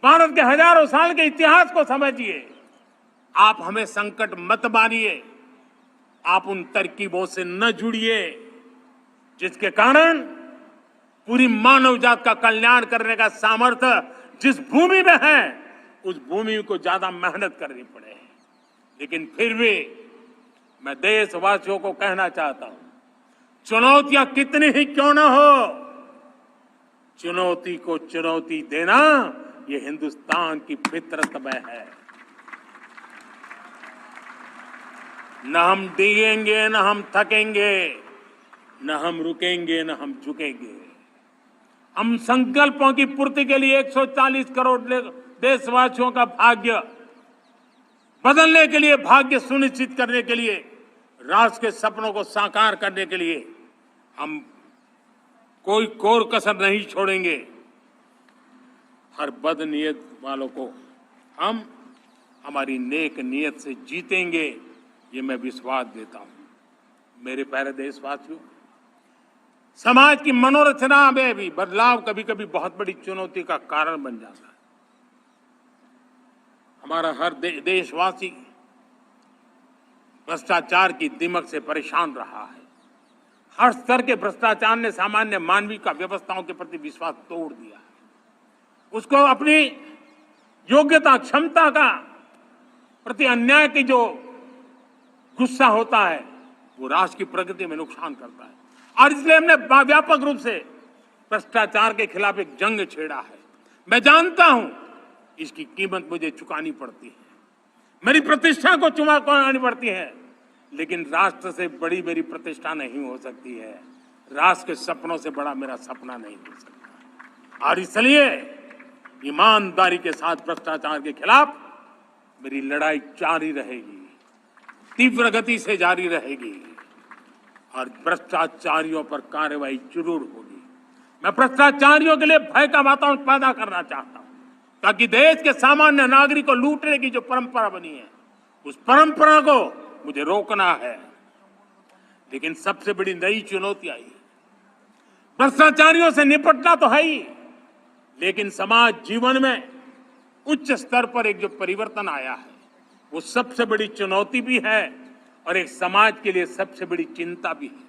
भारत के हजारों साल के इतिहास को समझिए। आप हमें संकट मत मानिए, आप उन तरकीबों से न जुड़िए जिसके कारण पूरी मानव जात का कल्याण करने का सामर्थ्य जिस भूमि में है, उस भूमि को ज्यादा मेहनत करनी पड़े। लेकिन फिर भी मैं देशवासियों को कहना चाहता हूं, चुनौतियां कितनी ही क्यों न हो, चुनौती को चुनौती देना ये हिंदुस्तान की फितरत में है। न हम डिगेंगे, न हम थकेंगे, न हम रुकेंगे, न हम झुकेंगे। हम संकल्पों की पूर्ति के लिए 140 करोड़ देशवासियों का भाग्य बदलने के लिए, भाग्य सुनिश्चित करने के लिए, राष्ट्र के सपनों को साकार करने के लिए हम कोई कोर कसर नहीं छोड़ेंगे। हर बदनीयत वालों को हम हमारी नेक नीयत से जीतेंगे, ये मैं विश्वास देता हूं। मेरे प्यारे देशवासियों, समाज की मनोरचना में भी बदलाव कभी कभी बहुत बड़ी चुनौती का कारण बन जाता है। हमारा हर देशवासी भ्रष्टाचार की दिमक से परेशान रहा है। हर स्तर के भ्रष्टाचार ने सामान्य मानवीय का व्यवस्थाओं के प्रति विश्वास तोड़ दिया है। उसको अपनी योग्यता, क्षमता का प्रति अन्याय की जो गुस्सा होता है, वो राष्ट्र की प्रगति में नुकसान करता है। और इसलिए हमने व्यापक रूप से भ्रष्टाचार के खिलाफ एक जंग छेड़ा है। मैं जानता हूं इसकी कीमत मुझे चुकानी पड़ती है, मेरी प्रतिष्ठा को चुकानी पड़ती है, लेकिन राष्ट्र से बड़ी मेरी प्रतिष्ठा नहीं हो सकती है, राष्ट्र के सपनों से बड़ा मेरा सपना नहीं हो सकता। और इसलिए ईमानदारी के साथ भ्रष्टाचार के खिलाफ मेरी लड़ाई जारी रहेगी, तीव्र गति से जारी रहेगी और भ्रष्टाचारियों पर कार्रवाई जरूर होगी। मैं भ्रष्टाचारियों के लिए भय का वातावरण पैदा करना चाहता हूं, ताकि देश के सामान्य नागरिक को लूटने की जो परंपरा बनी है, उस परंपरा को मुझे रोकना है। लेकिन सबसे बड़ी नई चुनौती आई, भ्रष्टाचारियों से निपटना तो है ही, लेकिन समाज जीवन में उच्च स्तर पर एक जो परिवर्तन आया है, वो सबसे बड़ी चुनौती भी है और एक समाज के लिए सबसे बड़ी चिंता भी है।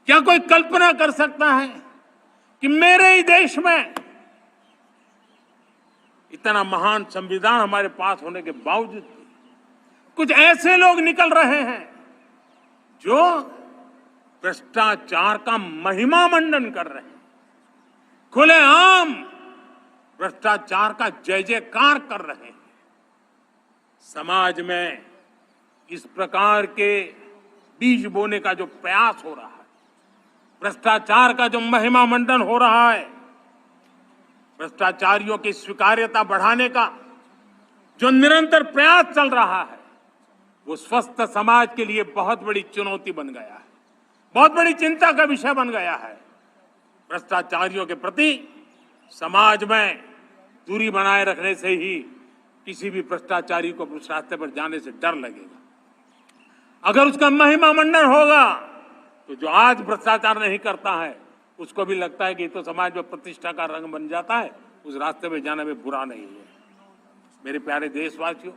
क्या कोई कल्पना कर सकता है कि मेरे ही देश में इतना महान संविधान हमारे पास होने के बावजूद भी कुछ ऐसे लोग निकल रहे हैं जो भ्रष्टाचार का महिमा मंडन कर रहे हैं, खुलेआम भ्रष्टाचार का जय जयकार कर रहे हैं। समाज में इस प्रकार के बीज बोने का जो प्रयास हो रहा है, भ्रष्टाचार का जो महिमा मंडन हो रहा है, भ्रष्टाचारियों की स्वीकार्यता बढ़ाने का जो निरंतर प्रयास चल रहा है, वो स्वस्थ समाज के लिए बहुत बड़ी चुनौती बन गया है, बहुत बड़ी चिंता का विषय बन गया है। भ्रष्टाचारियों के प्रति समाज में दूरी बनाए रखने से ही किसी भी भ्रष्टाचारी को उस रास्ते पर जाने से डर लगेगा। अगर उसका महिमा मंडन होगा तो जो आज भ्रष्टाचार नहीं करता है उसको भी लगता है कि तो समाज में प्रतिष्ठा का रंग बन जाता है, उस रास्ते में जाने में बुरा नहीं है। मेरे प्यारे देशवासियों,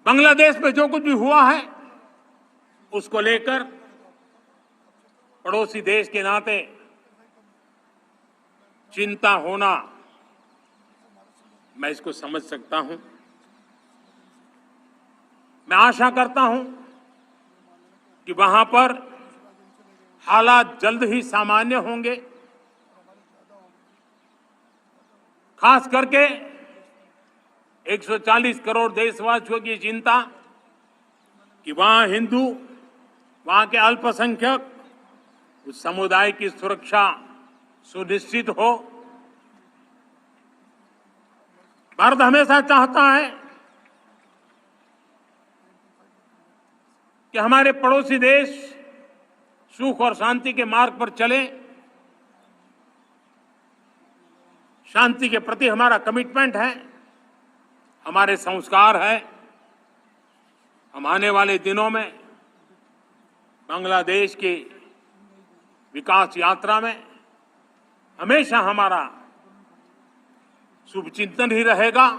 बांग्लादेश में जो कुछ भी हुआ है उसको लेकर पड़ोसी देश के नाते चिंता होना, मैं इसको समझ सकता हूं। मैं आशा करता हूं कि वहां पर हालात जल्द ही सामान्य होंगे। खास करके 140 करोड़ देशवासियों की चिंता कि वहां हिंदू, वहां के अल्पसंख्यक, उस समुदाय की सुरक्षा सुनिश्चित हो। भारत हमेशा चाहता है कि हमारे पड़ोसी देश सुख और शांति के मार्ग पर चले। शांति के प्रति हमारा कमिटमेंट है, हमारे संस्कार है। हम आने वाले दिनों में बांग्लादेश की विकास यात्रा में हमेशा हमारा शुभचिंतन ही रहेगा,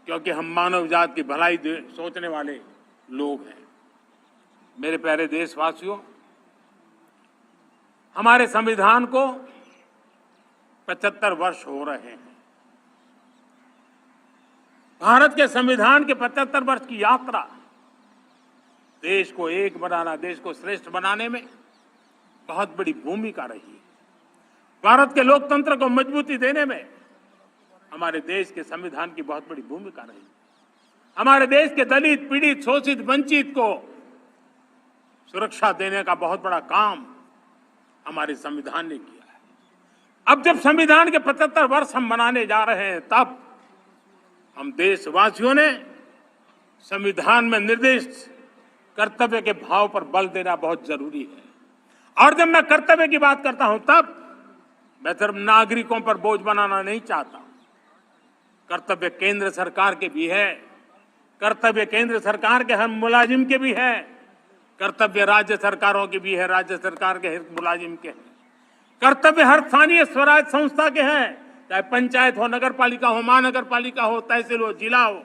क्योंकि हम मानव जाति की भलाई सोचने वाले लोग हैं। मेरे प्यारे देशवासियों, हमारे संविधान को 75 वर्ष हो रहे हैं। भारत के संविधान के 75 वर्ष की यात्रा देश को एक बनाना, देश को श्रेष्ठ बनाने में बहुत बड़ी भूमिका रही है। भारत के लोकतंत्र को मजबूती देने में हमारे देश के संविधान की बहुत बड़ी भूमिका रही। हमारे देश के दलित, पीड़ित, शोषित, वंचित को सुरक्षा देने का बहुत बड़ा काम हमारे संविधान ने किया है। अब जब संविधान के 75 वर्ष हम मनाने जा रहे हैं, तब हम देशवासियों ने संविधान में निर्दिष्ट कर्तव्य के भाव पर बल देना बहुत जरूरी है। और जब मैं कर्तव्य की बात करता हूं, तब मैं सिर्फ नागरिकों पर बोझ बनाना नहीं चाहता। कर्तव्य केंद्र सरकार के भी है, कर्तव्य केंद्र सरकार के हर मुलाजिम के भी है, कर्तव्य राज्य सरकारों के भी है, राज्य सरकार के हर मुलाजिम के हैं, कर्तव्य हर स्थानीय स्वराज संस्था के हैं, चाहे पंचायत हो, नगर पालिका हो, महानगर पालिका हो, तहसील हो, जिला हो,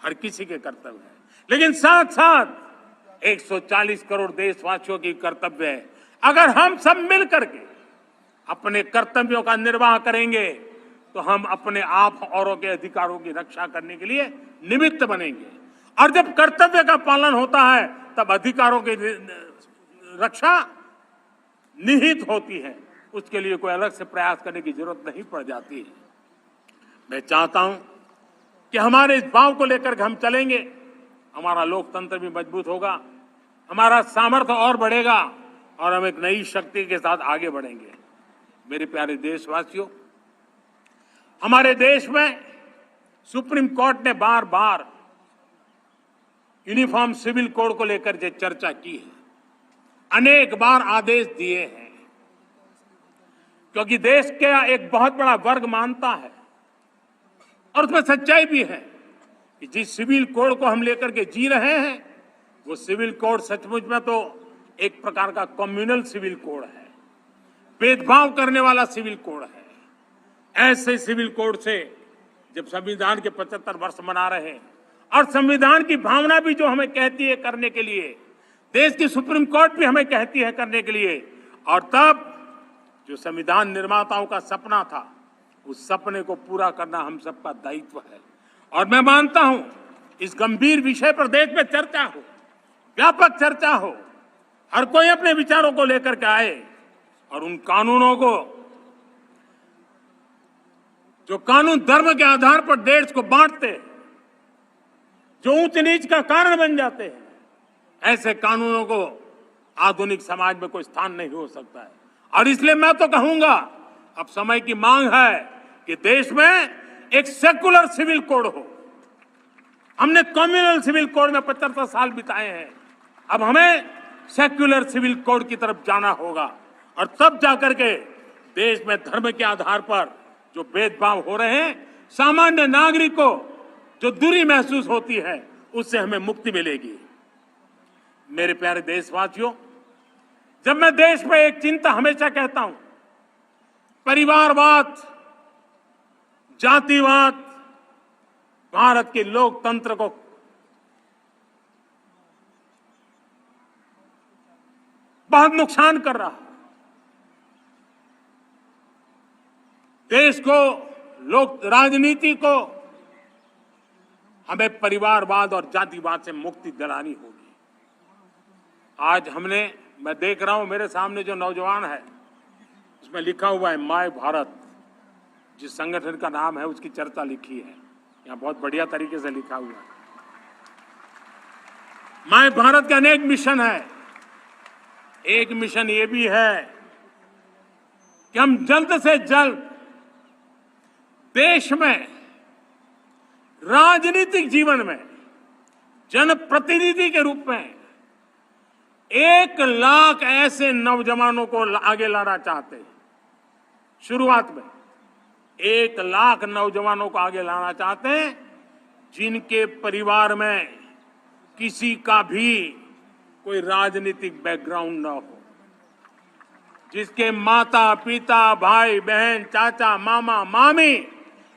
हर किसी के कर्तव्य है। लेकिन साथ साथ 140 करोड़ देशवासियों की कर्तव्य है। अगर हम सब मिल करके अपने कर्तव्यों का निर्वाह करेंगे तो हम अपने आप औरों के अधिकारों की रक्षा करने के लिए निमित्त बनेंगे। और जब कर्तव्य का पालन होता है तब अधिकारों की रक्षा निहित होती है, उसके लिए कोई अलग से प्रयास करने की जरूरत नहीं पड़ जाती है। मैं चाहता हूं कि हमारे इस भाव को लेकर हम चलेंगे, हमारा लोकतंत्र भी मजबूत होगा, हमारा सामर्थ्य और बढ़ेगा और हम एक नई शक्ति के साथ आगे बढ़ेंगे। मेरे प्यारे देशवासियों, हमारे देश में सुप्रीम कोर्ट ने बार बार यूनिफॉर्म सिविल कोड को लेकर जो चर्चा की है, अनेक बार आदेश दिए हैं, क्योंकि देश का एक बहुत बड़ा वर्ग मानता है और उसमें सच्चाई भी है कि जिस सिविल कोड को हम लेकर के जी रहे हैं वो सिविल कोड सचमुच में तो एक प्रकार का कम्युनल सिविल कोड है, भेदभाव करने वाला सिविल कोड है। ऐसे सिविल कोड से जब संविधान के 75 वर्ष मना रहे हैं और संविधान की भावना भी जो हमें कहती है करने के लिए, देश की सुप्रीम कोर्ट भी हमें कहती है करने के लिए, और तब जो संविधान निर्माताओं का सपना था उस सपने को पूरा करना हम सबका दायित्व है। और मैं मानता हूं इस गंभीर विषय पर देश में चर्चा हो, व्यापक चर्चा हो, हर कोई अपने विचारों को लेकर के आए और उन कानूनों को, जो कानून धर्म के आधार पर देश को बांटते, जो ऊंच नीच का कारण बन जाते हैं, ऐसे कानूनों को आधुनिक समाज में कोई स्थान नहीं हो सकता है। और इसलिए मैं तो कहूंगा अब समय की मांग है कि देश में एक सेकुलर सिविल कोड हो। हमने कम्युनल सिविल कोड में 75 साल बिताए हैं, अब हमें सेक्युलर सिविल कोड की तरफ जाना होगा और तब जाकर के देश में धर्म के आधार पर जो भेदभाव हो रहे हैं, सामान्य नागरिक को जो दूरी महसूस होती है, उससे हमें मुक्ति मिलेगी। मेरे प्यारे देशवासियों, जब मैं देश में एक चिंता हमेशा कहता हूं, परिवारवाद, जातिवाद भारत के लोकतंत्र को बहुत नुकसान कर रहा है। देश को, लोक राजनीति को हमें परिवारवाद और जातिवाद से मुक्ति दिलानी होगी। आज मैं देख रहा हूं मेरे सामने जो नौजवान है, उसमें लिखा हुआ है माय भारत, जिस संगठन का नाम है उसकी चर्चा लिखी है, यहाँ बहुत बढ़िया तरीके से लिखा हुआ है। माय भारत के अनेक मिशन है। एक मिशन ये भी है कि हम जल्द से जल्द देश में राजनीतिक जीवन में जनप्रतिनिधि के रूप में 1 लाख ऐसे नौजवानों को आगे लाना चाहते हैं। शुरुआत में 1 लाख नौजवानों को आगे लाना चाहते हैं जिनके परिवार में किसी का भी कोई राजनीतिक बैकग्राउंड न हो, जिसके माता पिता भाई बहन चाचा मामा मामी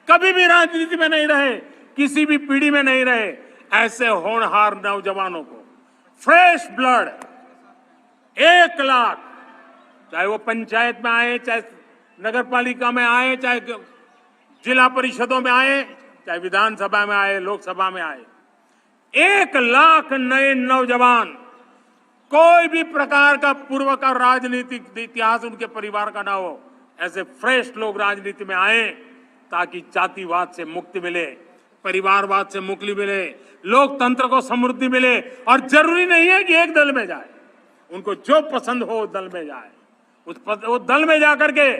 कभी भी राजनीति में नहीं रहे, किसी भी पीढ़ी में नहीं रहे, ऐसे होनहार नौजवानों को फ्रेश ब्लड 1 लाख, चाहे वो पंचायत में आए, चाहे नगर पालिका में आए, चाहे जिला परिषदों में आए, चाहे विधानसभा में आए, लोकसभा में आए, 1 लाख नए नौजवान, कोई भी प्रकार का पूर्व का राजनीतिक इतिहास उनके परिवार का ना हो, ऐसे फ्रेश लोग राजनीति में आए ताकि जातिवाद से मुक्ति मिले, परिवारवाद से मुक्ति मिले, लोकतंत्र को समृद्धि मिले। और जरूरी नहीं है कि एक दल में जाए, उनको जो पसंद हो उस दल में जाए, उस दल में जाकर के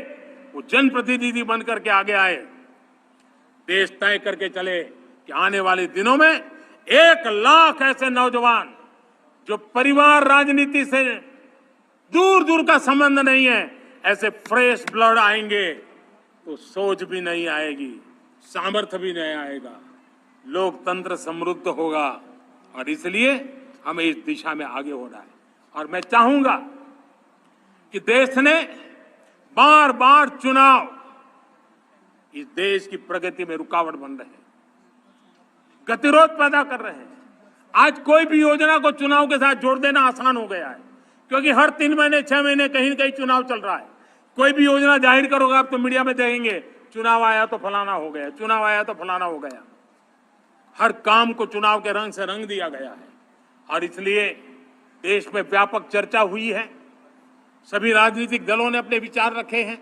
वो जनप्रतिनिधि बन करके आगे आए। देश तय करके चले कि आने वाले दिनों में 1 लाख ऐसे नौजवान जो परिवार राजनीति से दूर दूर का संबंध नहीं है, ऐसे फ्रेश ब्लड आएंगे तो सोच भी नहीं आएगी, सामर्थ्य भी नहीं आएगा, लोकतंत्र समृद्ध होगा। और इसलिए हमें इस दिशा में आगे होना है। और मैं चाहूंगा कि देश ने बार बार चुनाव इस देश की प्रगति में रुकावट बन रहे हैं, गतिरोध पैदा कर रहे हैं। आज कोई भी योजना को चुनाव के साथ जोड़ देना आसान हो गया है, क्योंकि हर 3 महीने 6 महीने कहीं न कहीं चुनाव चल रहा है। कोई भी योजना जाहिर करोगे आप तो मीडिया में देखेंगे, चुनाव आया तो फलाना हो गया, चुनाव आया तो फलाना हो गया। हर काम को चुनाव के रंग से रंग दिया गया है। और इसलिए देश में व्यापक चर्चा हुई है, सभी राजनीतिक दलों ने अपने विचार रखे हैं।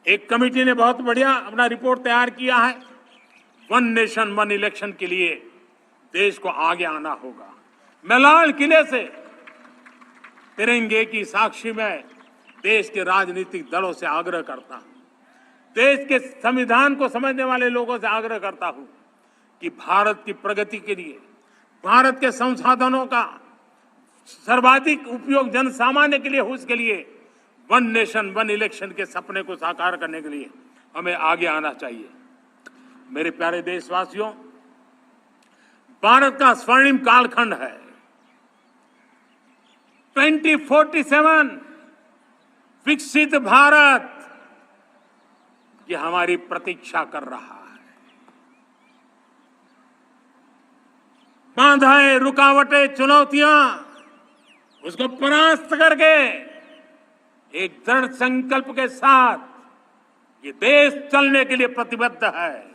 एक कमेटी ने बहुत बढ़िया अपना रिपोर्ट तैयार किया है। 1 नेशन 1 इलेक्शन के लिए देश को आगे आना होगा। मैं लाल किले से तिरंगे की साक्षी में देश के राजनीतिक दलों से आग्रह करता हूं, देश के संविधान को समझने वाले लोगों से आग्रह करता हूं कि भारत की प्रगति के लिए, भारत के संसाधनों का सर्वाधिक उपयोग जन सामान्य के लिए हो, उसके लिए 1 नेशन 1 इलेक्शन के सपने को साकार करने के लिए हमें आगे आना चाहिए। मेरे प्यारे देशवासियों, भारत का स्वर्णिम कालखंड है। 2047 विकसित भारत की हमारी प्रतीक्षा कर रहा है। बाधाएं, रुकावटें, चुनौतियां, उसको परास्त करके एक दृढ़ संकल्प के साथ ये देश चलने के लिए प्रतिबद्ध है।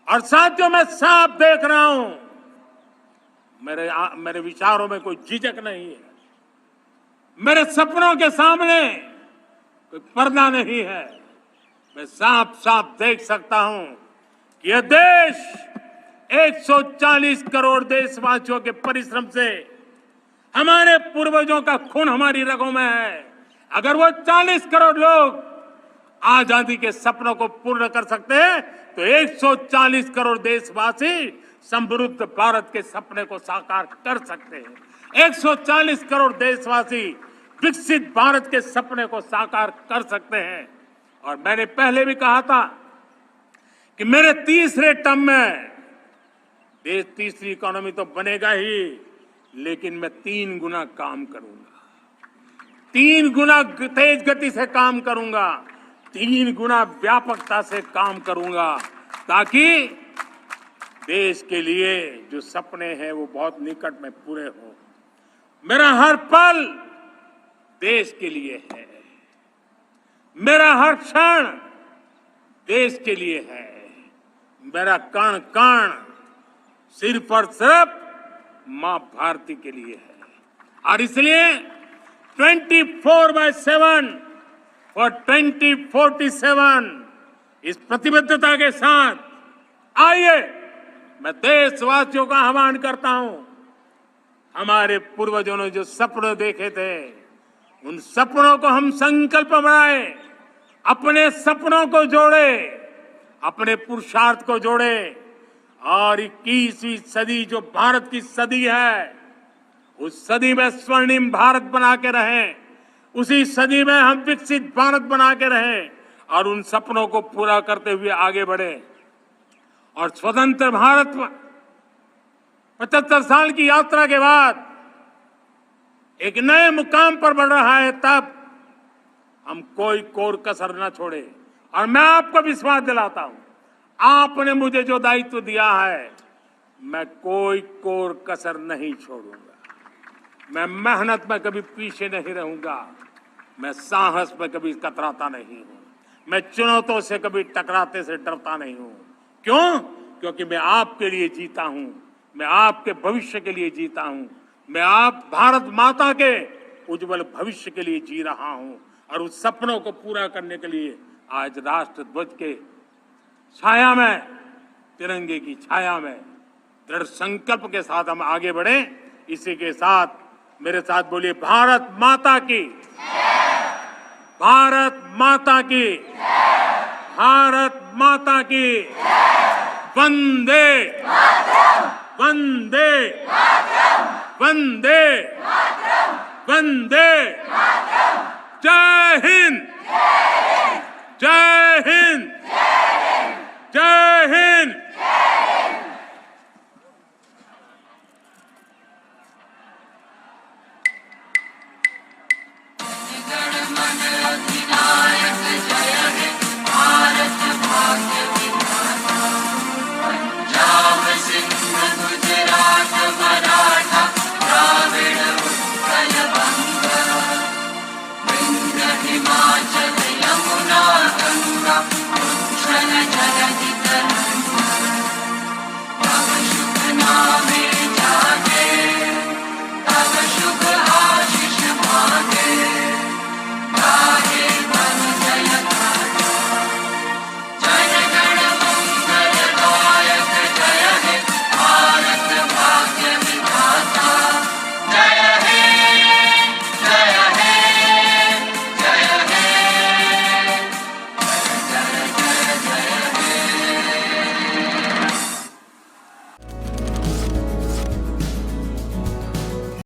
और साथियों, मैं साफ देख रहा हूं, मेरे विचारों में कोई झिझक नहीं है, मेरे सपनों के सामने कोई पर्दा नहीं है। मैं साफ साफ देख सकता हूं कि यह देश 140 करोड़ देशवासियों के परिश्रम से, हमारे पूर्वजों का खून हमारी रगों में है। अगर वो 40 करोड़ लोग आजादी के सपनों को पूर्ण कर सकते हैं तो 140 करोड़ देशवासी समृद्ध भारत के सपने को साकार कर सकते हैं। 140 करोड़ देशवासी विकसित भारत के सपने को साकार कर सकते हैं। और मैंने पहले भी कहा था कि मेरे तीसरे टर्म में देश तीसरी इकोनॉमी तो बनेगा ही, लेकिन मैं 3 गुना काम करूंगा, 3 गुना तेज गति से काम करूंगा, 3 गुना व्यापकता से काम करूंगा, ताकि देश के लिए जो सपने हैं वो बहुत निकट में पूरे हों। मेरा हर पल देश के लिए है, मेरा हर क्षण देश के लिए है, मेरा कण कण सिर्फ और सिर्फ मां भारती के लिए है। और इसलिए 24/7 और 2047 इस प्रतिबद्धता के साथ आइए, मैं देशवासियों का आह्वान करता हूं। हमारे पूर्वजों ने जो सपने देखे थे, उन सपनों को हम संकल्प बनाए, अपने सपनों को जोड़े, अपने पुरुषार्थ को जोड़े, और 21वीं सदी जो भारत की सदी है, उस सदी में स्वर्णिम भारत बना के रहें, उसी सदी में हम विकसित भारत बना के रहें और उन सपनों को पूरा करते हुए आगे बढ़े। और स्वतंत्र भारत 75 साल की यात्रा के बाद एक नए मुकाम पर बढ़ रहा है, तब हम कोई कोर कसर न छोड़े। और मैं आपको विश्वास दिलाता हूं, आपने मुझे जो दायित्व दिया है, मैं कोई कोर कसर नहीं छोड़ूंगा। मैं मेहनत में कभी पीछे नहीं रहूंगा, मैं साहस में कभी कतराता नहीं हूं, मैं चुनौतियों से कभी टकराते से डरता नहीं हूं। क्यों? क्योंकि मैं आपके लिए जीता हूं, मैं आपके भविष्य के लिए जीता हूं, मैं आप भारत माता के उज्जवल भविष्य के लिए जी रहा हूं। और उस सपनों को पूरा करने के लिए आज राष्ट्र ध्वज के छाया में, तिरंगे की छाया में दृढ़ संकल्प के साथ हम आगे बढ़े। इसी के साथ मेरे साथ बोलिए, भारत माता की, भारत माता की, भारत माता की, वंदे वंदे वंदे वंदे। जय हिंद, जय